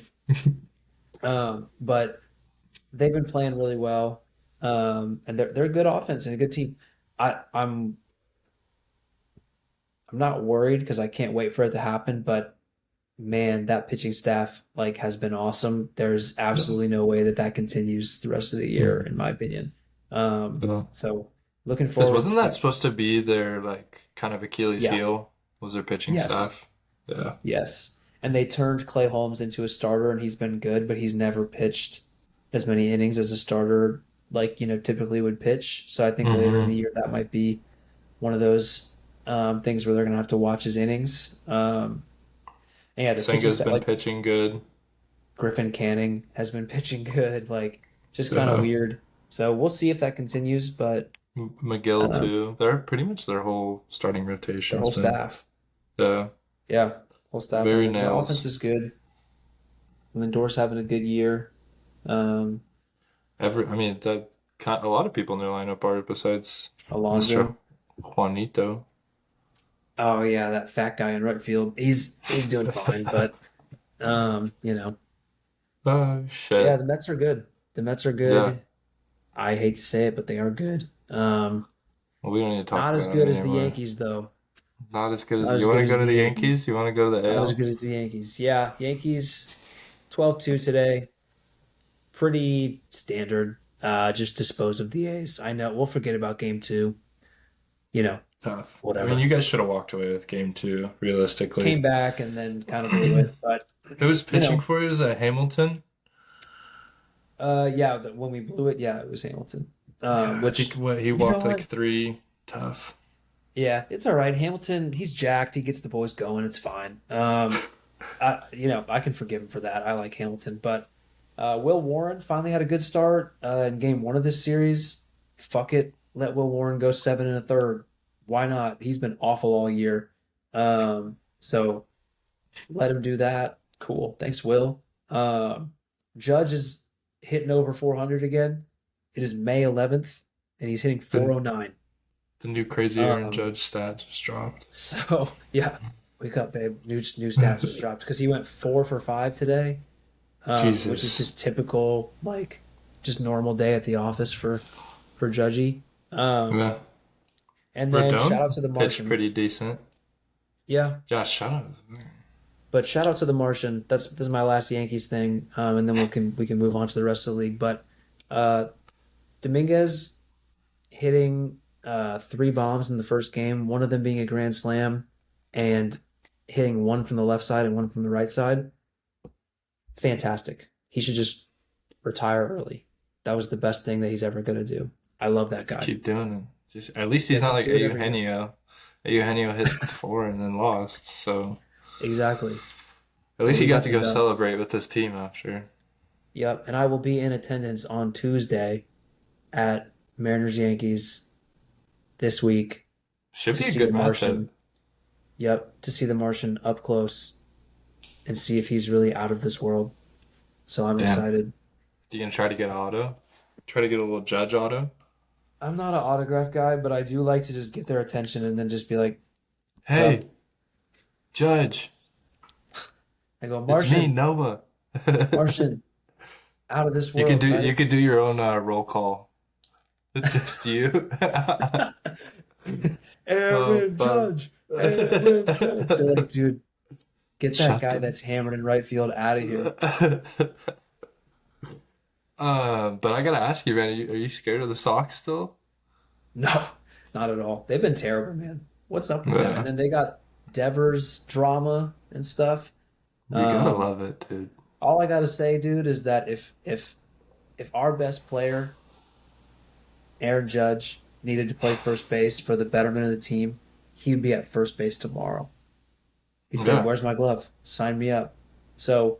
But they've been playing really well, and they're a good offense and a good team. I'm not worried because I can't wait for it to happen. But man, that pitching staff like has been awesome. There's absolutely no way that that continues the rest of the year, in my opinion. So looking Because forward wasn't that to supposed to be their like kind of Achilles yeah, heel? Was their pitching yes, staff? Yeah. yes. And they turned Clay Holmes into a starter, and he's been good, but he's never pitched as many innings as a starter like typically would pitch. So I think later in Mm-hmm. the year that might be one of those things where they're gonna have to watch his innings. And yeah, the pitching Senga's staff been like pitching good. Griffin Canning has been pitching good, like just kind of Yeah. weird. So we'll see if that continues, but McGill um, too. They're pretty much their whole starting their rotation's whole been staff, yeah, yeah, whole staff, and very the offense nails. is good. Lindor's having a good year. Um, I mean that a lot of people in their lineup are besides Mr. Alonso. Juanito. Oh yeah, that fat guy in right field. He's doing fine, but Oh yeah, shit. the Mets are good. The Mets are Yeah. good. I hate to say it, but they are good. Well, we don't need to talk Not as about it good as the anymore. Yankees though. Not as good as Not you as want good to as go to the the Yankees. Yankees? You want to go to the Not as AL? good as the Yankees. Yeah, Yankees 12-2 today. Pretty standard. Just dispose of the A's. I know. We'll forget about game two. You know, Tough. I mean, whatever. you guys should have walked away with game two, Came realistically. back and then kind of blew it. But, Who was you pitching know, for you? Was that Hamilton? yeah, when we blew it, yeah, it was Hamilton. Yeah, I think Which, what he you know walked like what? three. Tough. Yeah, it's all right. Hamilton, he's jacked. He gets the boys going. It's fine. I can forgive him for that. I like Hamilton, but Will Warren finally had a good start in game one of this series. Fuck it, let Will Warren go seven and a third. Why not? He's been awful all year. So let him do that. Cool. Thanks, Will. Um, Judge is hitting over 400 again. It is May 11th, and he's hitting The 409. the new crazy Aaron Um, Judge stat just dropped. so yeah, wake up, babe. New stats just dropped because he went 4 for 5 today, which is Jesus. just typical, like just normal day at the office for Judgy. Um, Yeah. and then shout Rodon out to the pitched Martian. pretty decent. Yeah, Yeah, shut up. but shout out to the Martian. This is my last Yankees thing, and then we can move on to the rest of the league. But uh, Dominguez hitting 3 bombs in the first game, one of them being a grand slam, and hitting one from the left side and one from the right side. Fantastic. He should just retire early. That was the best thing that he's ever going to do. I love that Just guy. keep doing it. Just at least Yeah, he's not just like do it every year. Eugenio. Eugenio hit four and then lost. So Exactly. at But least he we got got to the go dub. celebrate with his team after. Yep. And I will be in attendance on Tuesday at Mariners Yankees this week Should to be a see the good matchup. Martian. Yep. To see the Martian up close and see if he's really out of this world. So I'm Damn. excited. You gonna try to get auto? Try to get a little Judge auto? I'm not an autograph guy, but I do like to just get their attention and then just be like, "What's up?" Hey, Judge, I go, it's me, "Martian, Noah. Martian, out of this world, You right?" could do your own roll call. Just you. Oh, Aaron fun. Judge, Aaron Judge. They're like, dude, get that Shut guy them. that's hammered in right field out of here. But I gotta ask you, man, are you scared of the Sox still? No, not at all. They've been terrible, man. What's up with them? And Yeah, then they got Devers drama and stuff. you gotta Um, love it, dude. all I gotta say, dude, is that if our best player, Aaron Judge, needed to play first base for the betterment of the team, he would be at first base tomorrow. He'd say, Yeah. "Where's my glove? Sign me up." So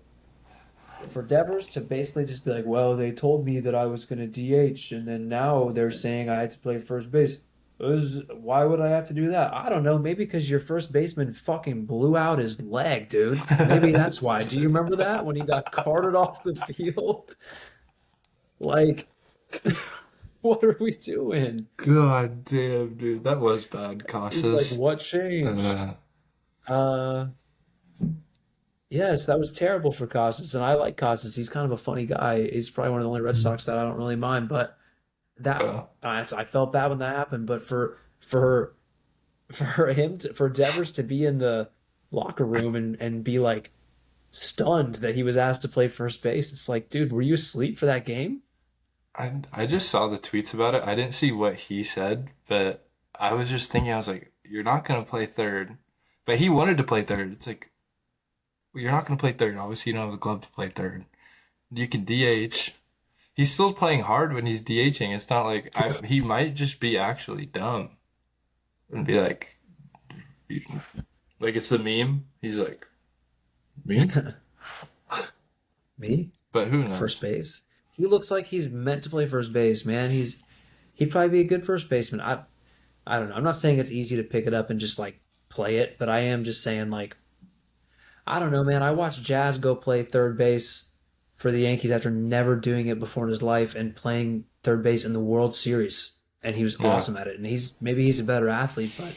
for Devers to basically just be like, "Well, they told me that I was going to DH, and then now they're saying I had to play first base." Why would I have to do that? I don't know. Maybe because your first baseman fucking blew out his leg, dude. Maybe that's why. Do you remember that when he got carted off the field? Like, what are we doing? God damn, dude, that was bad, He's like, Casas. "What changed?" Uh, Uh, yes, that was terrible for Costas, and I like Costas. He's kind of a funny guy. He's probably one of the only Red Sox that I don't really mind. But that uh, I felt bad when that happened. But for Devers to be in the locker room and be like stunned that he was asked to play first base, it's like, dude, were you asleep for that game? I just saw the tweets about it. I didn't see what he said, but I was just thinking, I was like, you're not gonna play third. But he wanted to play third. It's like, well, you're not gonna play third. Obviously, you don't have the glove to play third. You can DH. He's still playing hard when he's DHing. It's not like he might just be actually dumb and be like, like it's the meme. He's like, me? Me? But who First knows? base. He looks like he's meant to play first base, man. He'd probably be a good first baseman. I don't know. I'm not saying it's easy to pick it up and just like play it, but I am just saying like I don't know, man. I watched Jazz go play third base for the Yankees after never doing it before in his life and playing third base in the World Series, and he was Yeah. awesome at it. And maybe he's a better athlete, but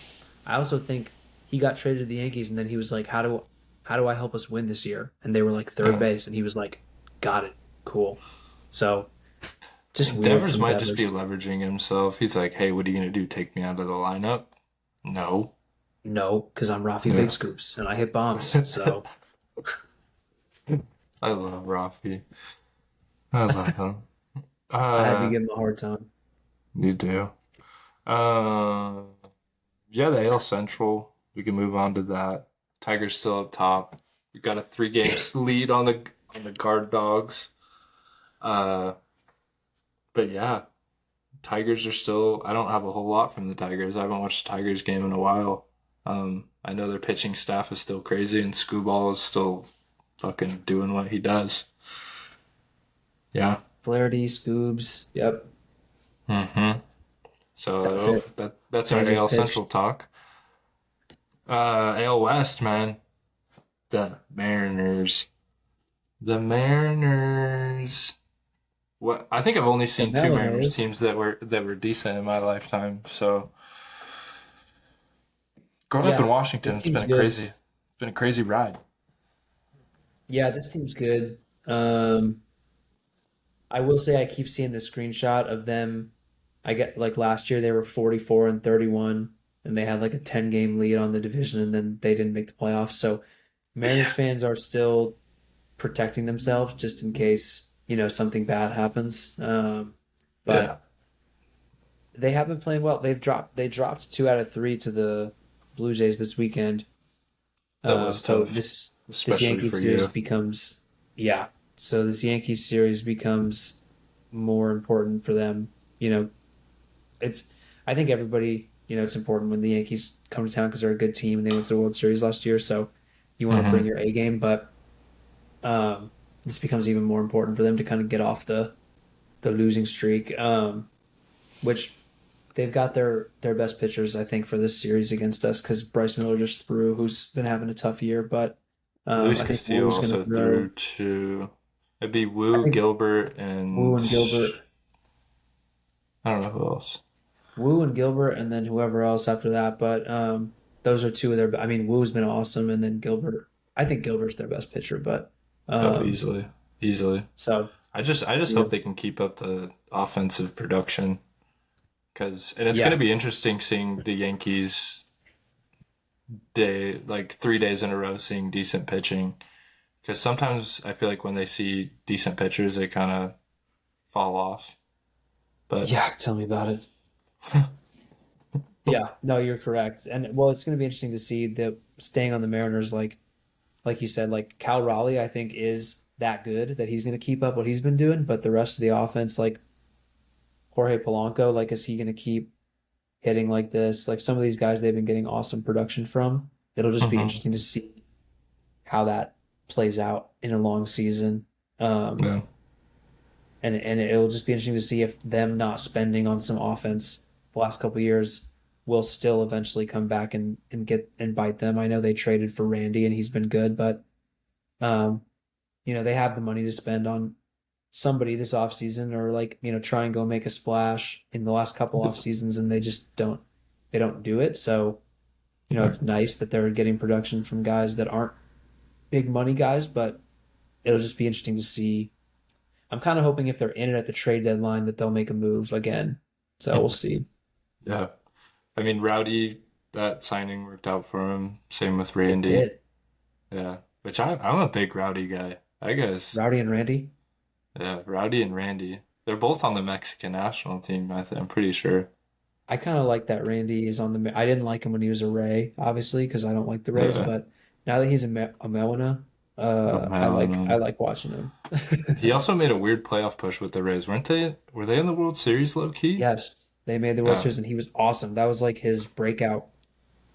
I also think he got traded to the Yankees, and then he was like, "How do I help us win this year?" And they were like third Yeah. base, and he was like, "Got it, cool." So just weird Devers from might just be Devers. leveraging himself. He's like, hey, what are you gonna do? Take me out of the lineup? No. No, because I'm Rafi Big Yeah. Scoops and I hit bombs. So I love Rafi. I love him. I had to Uh, give him a hard time. you do. Uh, yeah, the AL Central. We can move on to that. Tigers still up top. We got a 3 game lead on the guard dogs. Uh, but yeah, Tigers are still. I don't have a whole lot from the Tigers. I haven't watched a Tigers game in a while. I know their pitching staff is still crazy, and Scooball is still fucking doing what he does. Yeah. Flaherty, Scoobs. Yep, Mm-hmm. that's So it. that's our Rangers AL pitched. Central talk. AL West, man. The Mariners. The Mariners. What I think I've only The seen two Mariners Mariners. teams that were decent in my lifetime. So growing up in Yeah, Washington, this it's team's been a good. crazy ride. Yeah, this team's good. I will say I keep seeing the screenshot of them. I get like last year they were 44 and 31 and they had like a 10 game lead on the division and then they didn't make the playoffs. So Mariners Yeah, fans are still protecting themselves just in case, something bad happens. yeah, But they have been playing well. They dropped 2 out of 3 to the Blue Jays this weekend. that was So tough, this especially Yankee for series you. becomes yeah. So this Yankee series becomes more important for them. You know, it's I think everybody, it's important when the Yankees come to town because they're a good team and they went to the World Series last year. So you want to bring Hmm. your A game, but this becomes even more important for them to kind of get off the losing streak. Which they've got their best pitchers, I think, for this series against us because Bryce Miller just threw, who's been having a tough year, but Luis I think Castillo Woo's going to also threw throw. to. It'd be I Wu, think Gilbert, Woo and and Gilbert, I don't know who else. Woo and Gilbert, and then whoever else after that. But those are two of their. I mean, Woo's been awesome, and then Gilbert. I think Gilbert's their best pitcher, but Oh, um, easily, easily. so I just yeah, hope they can keep up the offensive production and it's going to yeah, be interesting seeing the Yankees day like 3 days in a row seeing decent pitching because sometimes I feel like when they see decent pitchers they kind of fall off. But yeah. Tell me about it. Yeah, no, you're correct, and well, it's going to be interesting to see the staying on the Mariners, like you said, like Cal Raleigh, I think is that good that he's going to keep up what he's been doing, but the rest of the offense, like Jorge Polanco, like is he going to keep hitting like this? Like some of these guys, they've been getting awesome production from. It'll just be mhm, interesting to see how that plays out in a long season. Um, yeah, and it'll just be interesting to see if them not spending on some offense the last couple of years will still eventually come back and get and bite them. I know they traded for Randy and he's been good, but um, they have the money to spend on somebody this offseason or like, try and go make a splash in the last couple off seasons and they just don't do it. So, yeah, it's nice that they're getting production from guys that aren't big money guys, but it'll just be interesting to see. I'm kind of hoping if they're in it at the trade deadline that they'll make a move again. So we'll see. yeah. I mean Rowdy, that signing worked out for him. Same with It Randy. did. Yeah, which I'm a big Rowdy guy. I guess. Rowdy and Randy. Yeah, Rowdy and Randy. They're both on the Mexican national team. I'm pretty sure. I kind of like that Randy is on the. I didn't like him when he was a Ray, obviously, because I don't like the Rays. Yeah, But now that he's a Melena, I like I man. like watching him. He also made a weird playoff push with the Rays, weren't they? Were they in the World Series low key? Yes, they made the World Yeah, Series and he was awesome. That was like his breakout.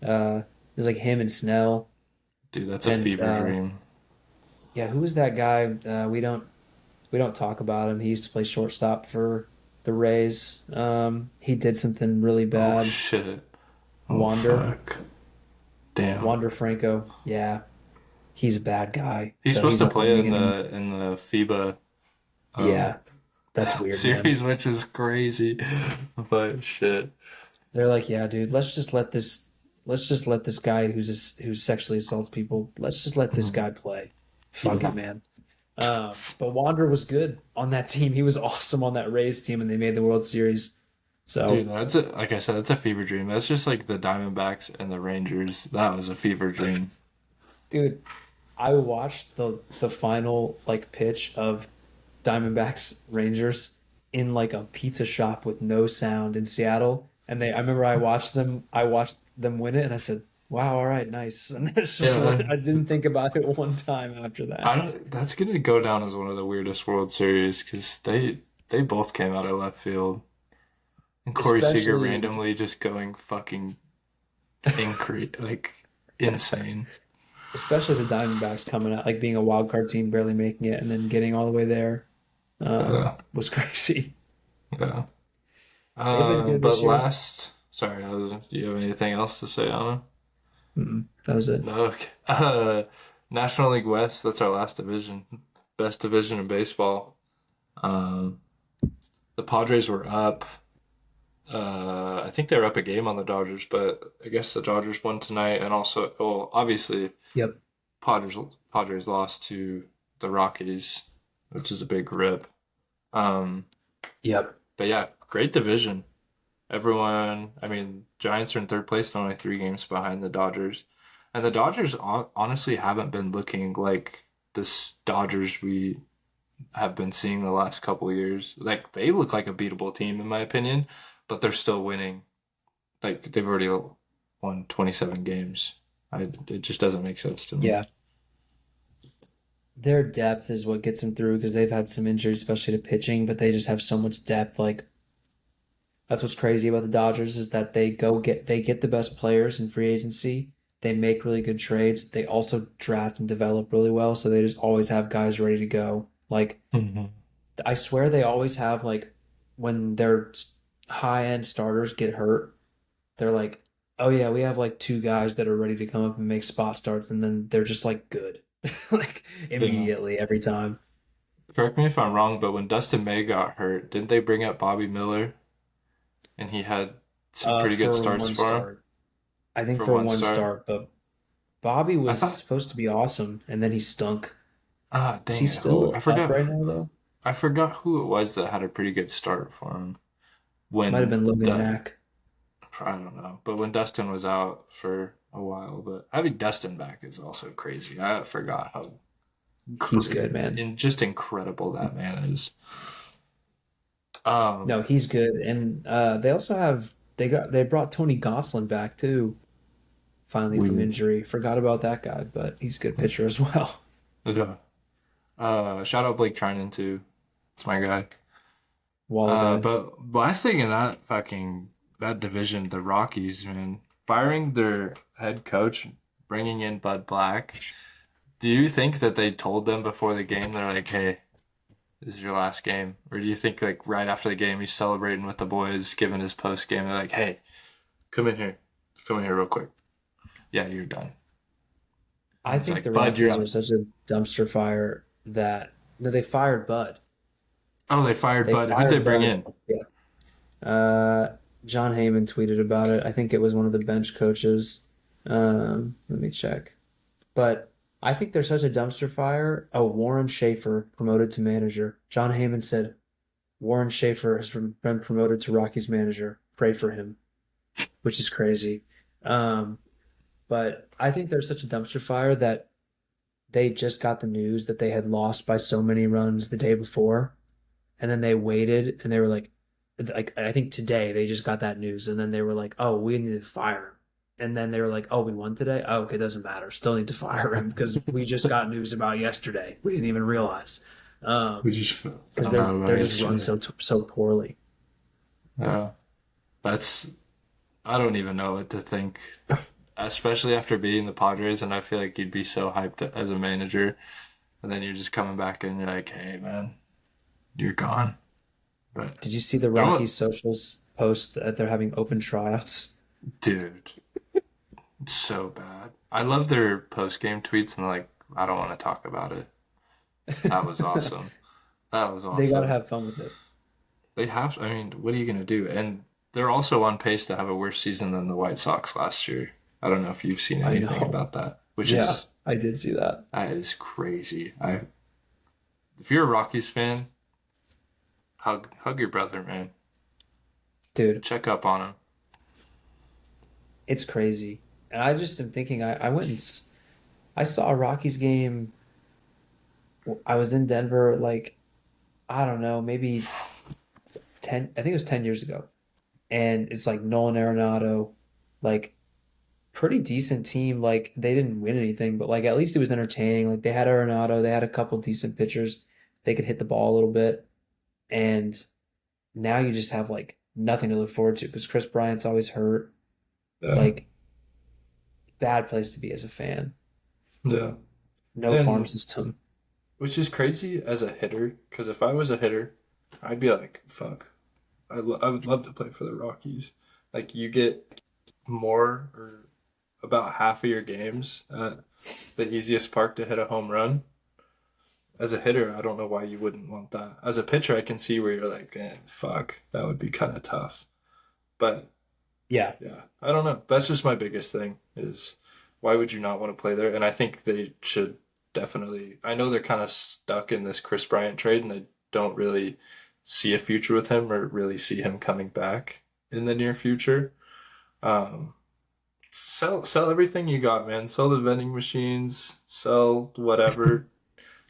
It was like him and Snell dude, that's a and fever dream. yeah, who was that guy? We don't talk about him. He used to play shortstop for the Rays. He did something really Oh bad. shit. Oh Wander, fuck. Damn. Wander Franco. Yeah, he's a bad guy. He's So supposed he's to not going to play be in getting. the FIBA um Yeah, that's weird, man. series, which is crazy. But shit. They're like, yeah, dude, let's just let this guy who sexually assaults people, let's just let this guy play. Fuck it, Yeah. man. But Wander was good on that team. He was awesome on that Rays team, and they made the World Series. Dude, So, like I said, that's a fever dream. That's just like the Diamondbacks and the Rangers. That was a fever dream. dude, I watched the final like pitch of Diamondbacks Rangers in like a pizza shop with no sound in Seattle, and I remember I watched them win it, and I said, "Wow, all right, nice." And it's just Yeah, I didn't think about it one time after I that. don't. That's gonna go down as one of the weirdest World Series because they both came out of left field, and Corey Seager Especially randomly just going fucking like insane. especially the Diamondbacks coming out like being a wild card team, barely making it, and then getting all the way there Yeah, was crazy. yeah. They've been good But this year. sorry, do you have anything else to say on it? That was it. No. Okay. National League West. That's our last division. best division in baseball. Um, the Padres were up. I think they were up a game on the Dodgers, but I guess the Dodgers won tonight, and also, well, obviously, Yep. Padres Padres lost to the Rockies, which is a big rip. Um, Yep. but yeah, great division. Everyone, I mean, Giants are in third place, they're only 3 games behind the Dodgers, and the Dodgers honestly haven't been looking like this Dodgers we have been seeing the last couple of years. Like they look like a beatable team in my opinion, but they're still winning. Like they've already won 27 games. It just doesn't make sense to me. Yeah. Their depth is what gets them through because they've had some injuries, especially to pitching, but they just have so much depth. Like that's what's crazy about the Dodgers is that they get the best players in free agency. They make really good trades. They also draft and develop really well, so they just always have guys ready to go. Like Hmm. I swear they always have like when their high end starters get hurt, they're like, oh yeah, we have like two guys that are ready to come up and make spot starts, and then they're just like good, like Yeah. immediately every time. Correct me if I'm wrong, but when Dustin May got hurt, didn't they bring up Bobby Miller and he had some pretty good For starts one for him start, I think for for one one start? start, but Bobby I was thought, supposed to be awesome, and then he stunk. Is dang he it, who still up right now though? I forgot who it was that had a pretty good start for him Might have when been Logan Mack. I don't know, but when Dustin was out for a while, but having Dustin back is also crazy. I forgot how He's good, man. just incredible that man is. No, Um, he's good, and they also have they brought Tony Gosselin back too, finally from weird. injury. Forgot about that guy, but he's a good pitcher as well. Yeah. Shout out Blake Trinan too. It's my guy. Wally guy. But last thing in that division, the Rockies, man, firing their head coach, bringing in Bud Black. Do you think that they told them before the game? They're like, "Hey, this is your last game," or do you think like right after the game he's celebrating with the boys, giving his post game? They're like, "Hey, come in here real quick. Yeah, you're done." And I he's think like, the "Bud, you're Rockies are out." such a dumpster fire that no, they fired Bud. Oh, they fired They Bud. Who'd they fired bring Bud. in? Yeah. John Heyman tweeted about it. I think it was one of the bench coaches. Let me check. But I think they're such a dumpster fire. Oh, Warren Schaefer promoted to manager. John Heyman said Warren Schaefer has been promoted to Rockies manager. Pray for him, which is crazy. Um, but I think they're such a dumpster fire that they just got the news that they had lost by so many runs the day before, and then they waited and they were like I think today they just got that news, and then they were like, oh, we need to fire him. And then they were like, oh, we won today? Oh, okay, doesn't matter. Still need to fire him because we just got news about yesterday. We didn't even realize. We Um, just because found out about they're just run yesterday. so poorly. Yeah, that's I don't even know what to think, especially after beating the Padres, and I feel like you'd be so hyped as a manager, and then you're just coming back and you're like, "Hey, man, you're gone." But Did you see the I'm a Rockies socials post that they're having open tryouts? dude. It's so bad. I love their post game tweets, and like, I don't want to talk about it. That was awesome. That was They got to awesome. have fun with it. They have. I mean, what are you gonna do? And they're also on pace to have a worse season than the White Sox last year. I don't know if you've seen I anything know. about that, which Yeah, is I did see that. that is crazy. If you're a Rockies fan, hug your brother, man. Dude, Check up on him. it's crazy. And I just am thinking, I went and I saw a Rockies game. I was in Denver, like, I don't know, maybe 10, I think it was 10 years ago. And it's like Nolan Arenado, like, pretty decent team. Like, they didn't win anything, but like, at least it was entertaining. Like, they had Arenado, they had a couple decent pitchers. They could hit the ball a little bit. And now you just have like nothing to look forward to because Chris Bryant's always hurt. Yeah, Like, bad place to be as a fan. yeah. No farm And system. which is crazy as a hitter, because if I was a hitter, I'd be like, fuck, I would love to play for the Rockies. Like, you get more or about half of your games at the easiest park to hit a home run. as a hitter, I don't know why you wouldn't want that. As a pitcher, I can see where you're like, fuck, that would be kind of tough. But Yeah. yeah, I don't know. That's just my biggest thing is why would you not want to play there? And I think they should definitely. I know they're kind of stuck in this Chris Bryant trade, and they don't really see a future with him or really see him coming back in the near future. Um, sell everything you got, man. Sell the vending machines, sell whatever.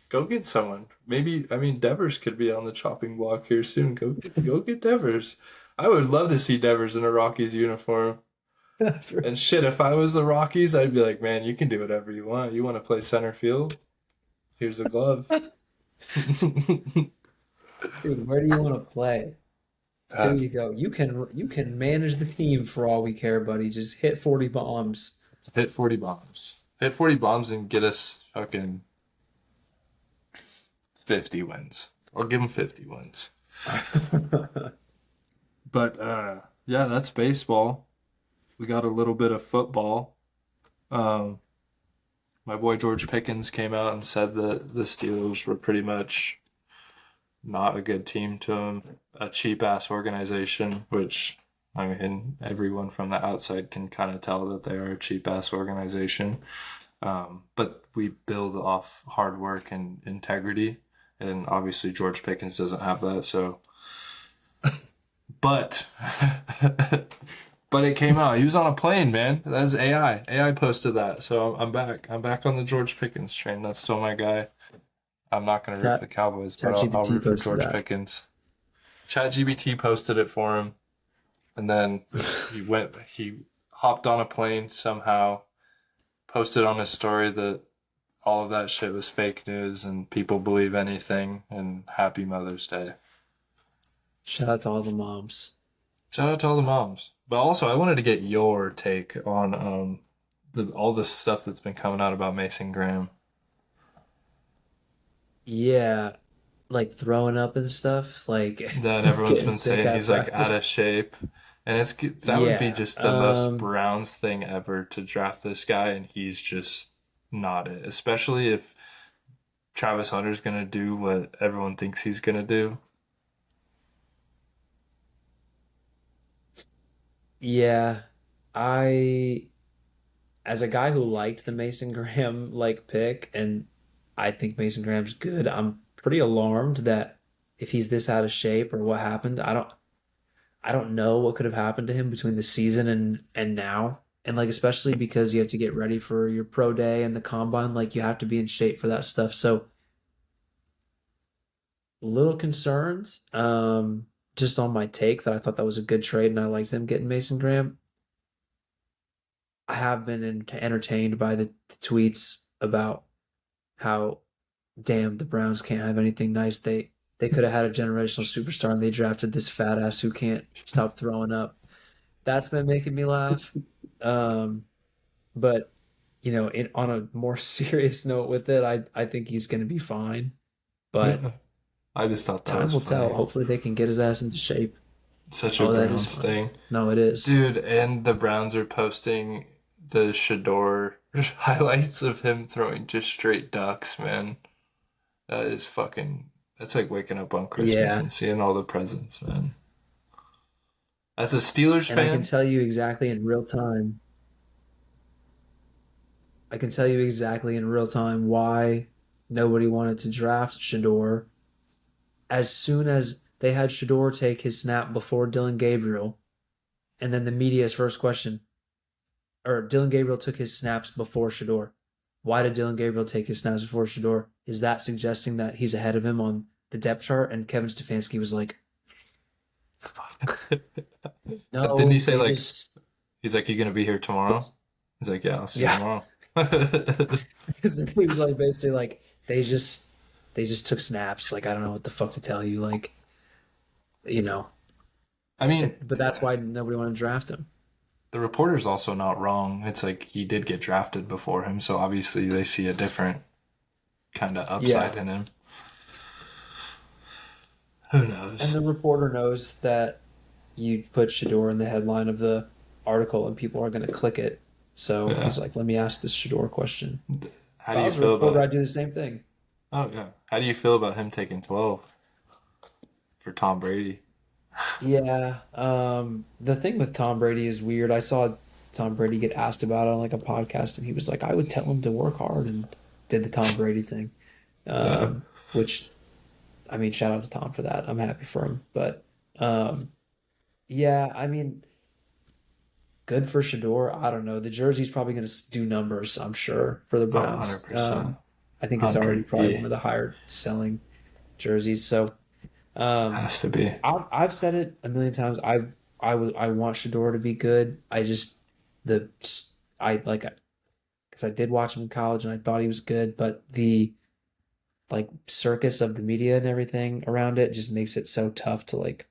Go get someone. Maybe I mean Devers could be on the chopping block here soon. Go get Devers. I would love to see Devers in a Rockies uniform. And shit, if I was the Rockies, I'd be like, man, you can do whatever you want. You want to play center field? Here's a glove. Dude, where do you want to play? Here Uh, you go. You can manage the team for all we care, buddy. Just hit 40 bombs. hit 40 bombs. Hit 40 bombs and get us fucking 50 wins. I'll give them 50 wins. But yeah, that's baseball. We got a little bit of football. Um, my boy George Pickens came out and said that the Steelers were pretty much not a good team to him, a cheap ass organization, which I mean everyone from the outside can kind of tell that they are a cheap ass organization. But we build off hard work and integrity, and obviously George Pickens doesn't have that. So, but but it came out. He was on a plane, man. That's AI. AI posted that. So I'm back. I'm back on the George Pickens train. That's still my guy. I'm not gonna root for the Chat Cowboys, but I'll ChatGPT root for posted George that. Pickens. ChatGPT posted it for him, and then he hopped on a plane somehow, posted on his story that all of that shit was fake news and people believe anything, and happy Mother's Day. Shout out to all the moms. Shout out to all the moms. But also I wanted to get your take on all this stuff that's been coming out about Mason Graham. Yeah, like throwing up and stuff, like That everyone's getting been sick saying at he's like out practice. of shape. And that would be Yeah. just the most Browns thing ever to draft this guy, and he's just not it. Especially if Travis Hunter's gonna do what everyone thinks he's gonna do. Yeah. I as a guy who liked the Mason Graham like pick, and I think Mason Graham's good, I'm pretty alarmed that if he's this out of shape or what happened, I don't know what could have happened to him between the season and now. And like especially because you have to get ready for your pro day and the combine, like you have to be in shape for that stuff. So little concerned. Just on my take that I thought that was a good trade and I liked them getting Mason Graham. I have been entertained by the tweets about how damn the Browns can't have anything nice. They could have had a generational superstar and they drafted this fat ass who can't stop throwing up. That's been making me laugh. Um, but on a more serious note with it, I think he's going to be fine. But Yeah. I just thought that time was will tell. funny. Hopefully, they can get his ass into shape. Such a Oh, that is Browns funny. thing. No, it is. Dude, and the Browns are posting the Shador highlights of him throwing just straight ducks, man. That is fucking. That's like waking up on Christmas Yeah, and seeing all the presents, man. As a Steelers and I can fan, tell you exactly in real time. I can tell you exactly in real time why nobody wanted to draft Shador. As soon as they had Shador take his snap before Dylan Gabriel, and then the media's first question, or Dylan Gabriel took his snaps before Shador. Why did Dylan Gabriel take his snaps before Shador? Is that suggesting that he's ahead of him on the depth chart? And Kevin Stefanski was like, "Fuck, didn't he no, say they like just he's like, you gonna be here tomorrow? He's like, yeah, I'll see you yeah." tomorrow. He was like basically like they just took snaps. Like I don't know what the fuck to tell you. Like you know, I mean, but that's why nobody wanted to draft him. the reporter's also not wrong. It's like he did get drafted before him, so obviously they see a different kind of Yeah, upside in him. Who and knows? the reporter knows that you put Shador in the headline of the article and people are going to click it. So Yeah. he's like, let me ask this Shador question. How If do I you was a feel reporter, about I'd do the same thing. Oh yeah. How do you feel about him taking 12 for Tom Brady? Yeah. The thing with Tom Brady is weird. I saw Tom Brady get asked about it on like a podcast, and he was like, "I would tell him to work hard," and did the Tom Brady thing. Yeah. Which I mean, shout out to Tom for that. I'm happy for him. But um, yeah, I mean, good for Shador. I don't know. The jersey's probably going to do numbers, I'm sure, for the Oh, Browns. 100%. I think it's already probably 100. one of the higher selling jerseys. So um, Has to be. I've said it a million times. I want Shador to be good. I just the I like because I did watch him in college and I thought he was good, but the like circus of the media and everything around it just makes it so tough to like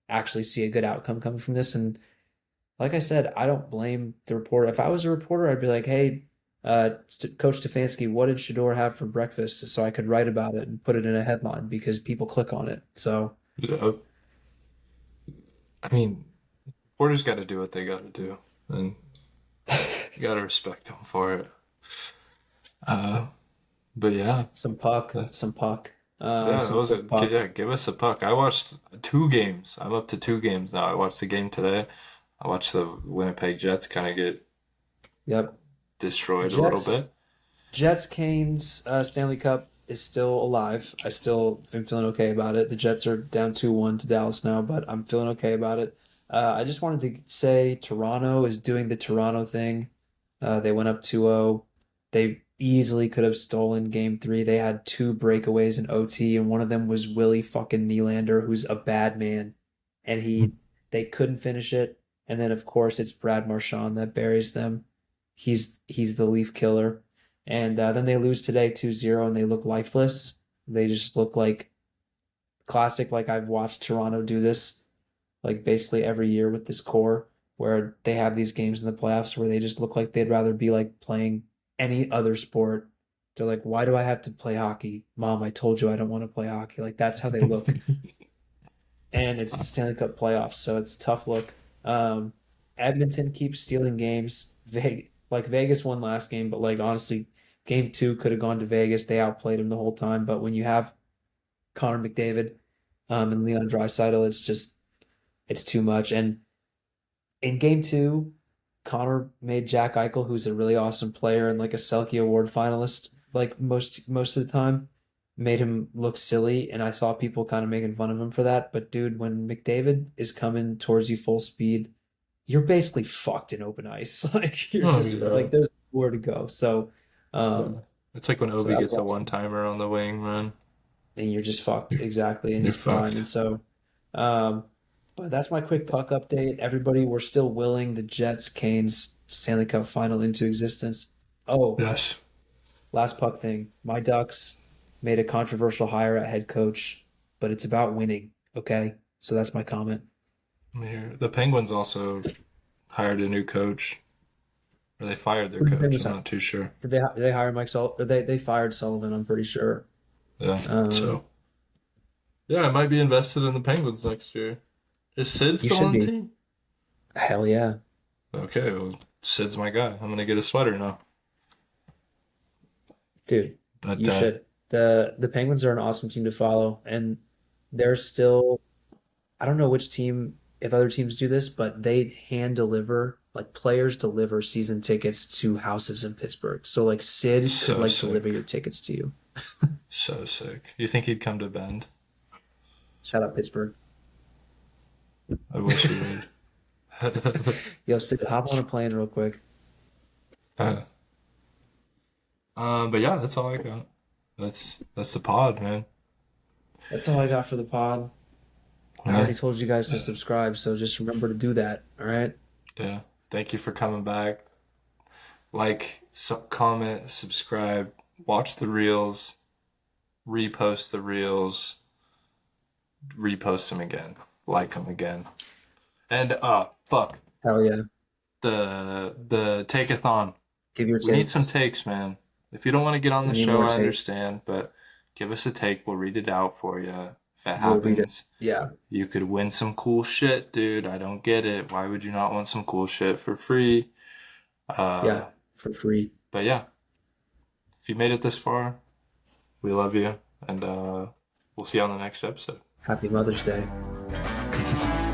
actually see a good outcome coming from this. And like I said, I don't blame the reporter. If I was a reporter, I'd be like, "Hey, Coach Stefanski, what did Shador have for breakfast?" So I could write about it and put it in a headline because people click on it. So Yeah. I mean, reporters got to do what they got to do, and you got to respect them for it. Uh, but yeah, uh, some puck, yeah, that some was a quick puck. yeah. Give us a puck. I watched 2 games. I'm up to 2 games now. I watched the game today. I watched the Winnipeg Jets kind of get Yep. destroyed a little Jets, bit. Jets, Canes, Stanley Cup is still alive. I still am feeling okay about it. The Jets are down 2-1 to Dallas now, but I'm feeling okay about it. I just wanted to say Toronto is doing the Toronto thing. They went up 2-0. They easily could have stolen game three. They had two breakaways in OT, and one of them was Willie fucking Nylander, who's a bad man. And they couldn't finish it. And then of course it's Brad Marchand that buries them. He's the Leaf killer. And then they lose today 2-0 and they look lifeless. They just look like classic, like I've watched Toronto do this like basically every year with this core where they have these games in the playoffs where they just look like they'd rather be like playing any other sport. They're like, why do I have to play hockey? Mom, I told you I don't want to play hockey. Like that's how they look. And it's the Stanley Cup playoffs, so it's a tough look. Edmonton keeps stealing games. Vegas won last game, but like honestly, game two could have gone to Vegas. They outplayed them the whole time. But when you have Connor McDavid, and Leon Draisaitl, it's too much. And in game two, Connor made Jack Eichel, who's a really awesome player and like a Selke Award finalist, like most of the time, made him look silly. And I saw people kind of making fun of him for that. But dude, when McDavid is coming towards you full speed, you're basically fucked in open ice. Like you're Oh just yeah, like there's nowhere to go. So yeah. um It's like when so Ovi that was gets a one awesome. timer on the wing, man. And you're just fucked exactly in You're his prime. And fucked. so um but that's my quick puck update. Everybody, we're still willing the Jets Canes Stanley Cup final into existence. Oh, Yes. last puck thing. My Ducks made a controversial hire at head coach, but it's about winning. Okay. So that's my comment. Here. The Penguins also hired a new coach, or they fired their Who did they coach. I'm resign? not too sure. Did they hire Mike Sullivan? Or they fired Sullivan, I'm pretty sure. Yeah. Um So yeah, I might be invested in the Penguins next year. Is Sid you still should on the be. team? Hell yeah. Okay, well, Sid's my guy. I'm gonna get a sweater now. Dude, But you should. The Penguins are an awesome team to follow, and they're still I don't know which team, if other teams do this, but they hand deliver, like players deliver season tickets to houses in Pittsburgh. So like Sid could so like deliver sick, your tickets to you. so sick. You think he'd come to Bend? Shout out Pittsburgh. I wish he would. Yo, Sid, hop on a plane real quick. Uh, but yeah, that's all I got. That's the pod, man. That's all I got for the pod. I Yeah, already told you guys to subscribe, so just remember to do that. All right. yeah. Thank you for coming back. Like, comment, subscribe, watch the reels, repost the reels, repost them again, like them again, and fuck Hell yeah. the take-a-thon. Give your We need some takes. takes, man. If you don't want to get on We the need show, more I takes. understand, but give us a take. We'll read it out for you. If it We'll read it. happens, Yeah. you could win some cool shit, dude. I don't get it. Why would you not want some cool shit for free? Yeah. Uh, For free. but yeah, if you made it this far, We love you, and we'll see you on the next episode. Happy Mother's Day. Peace.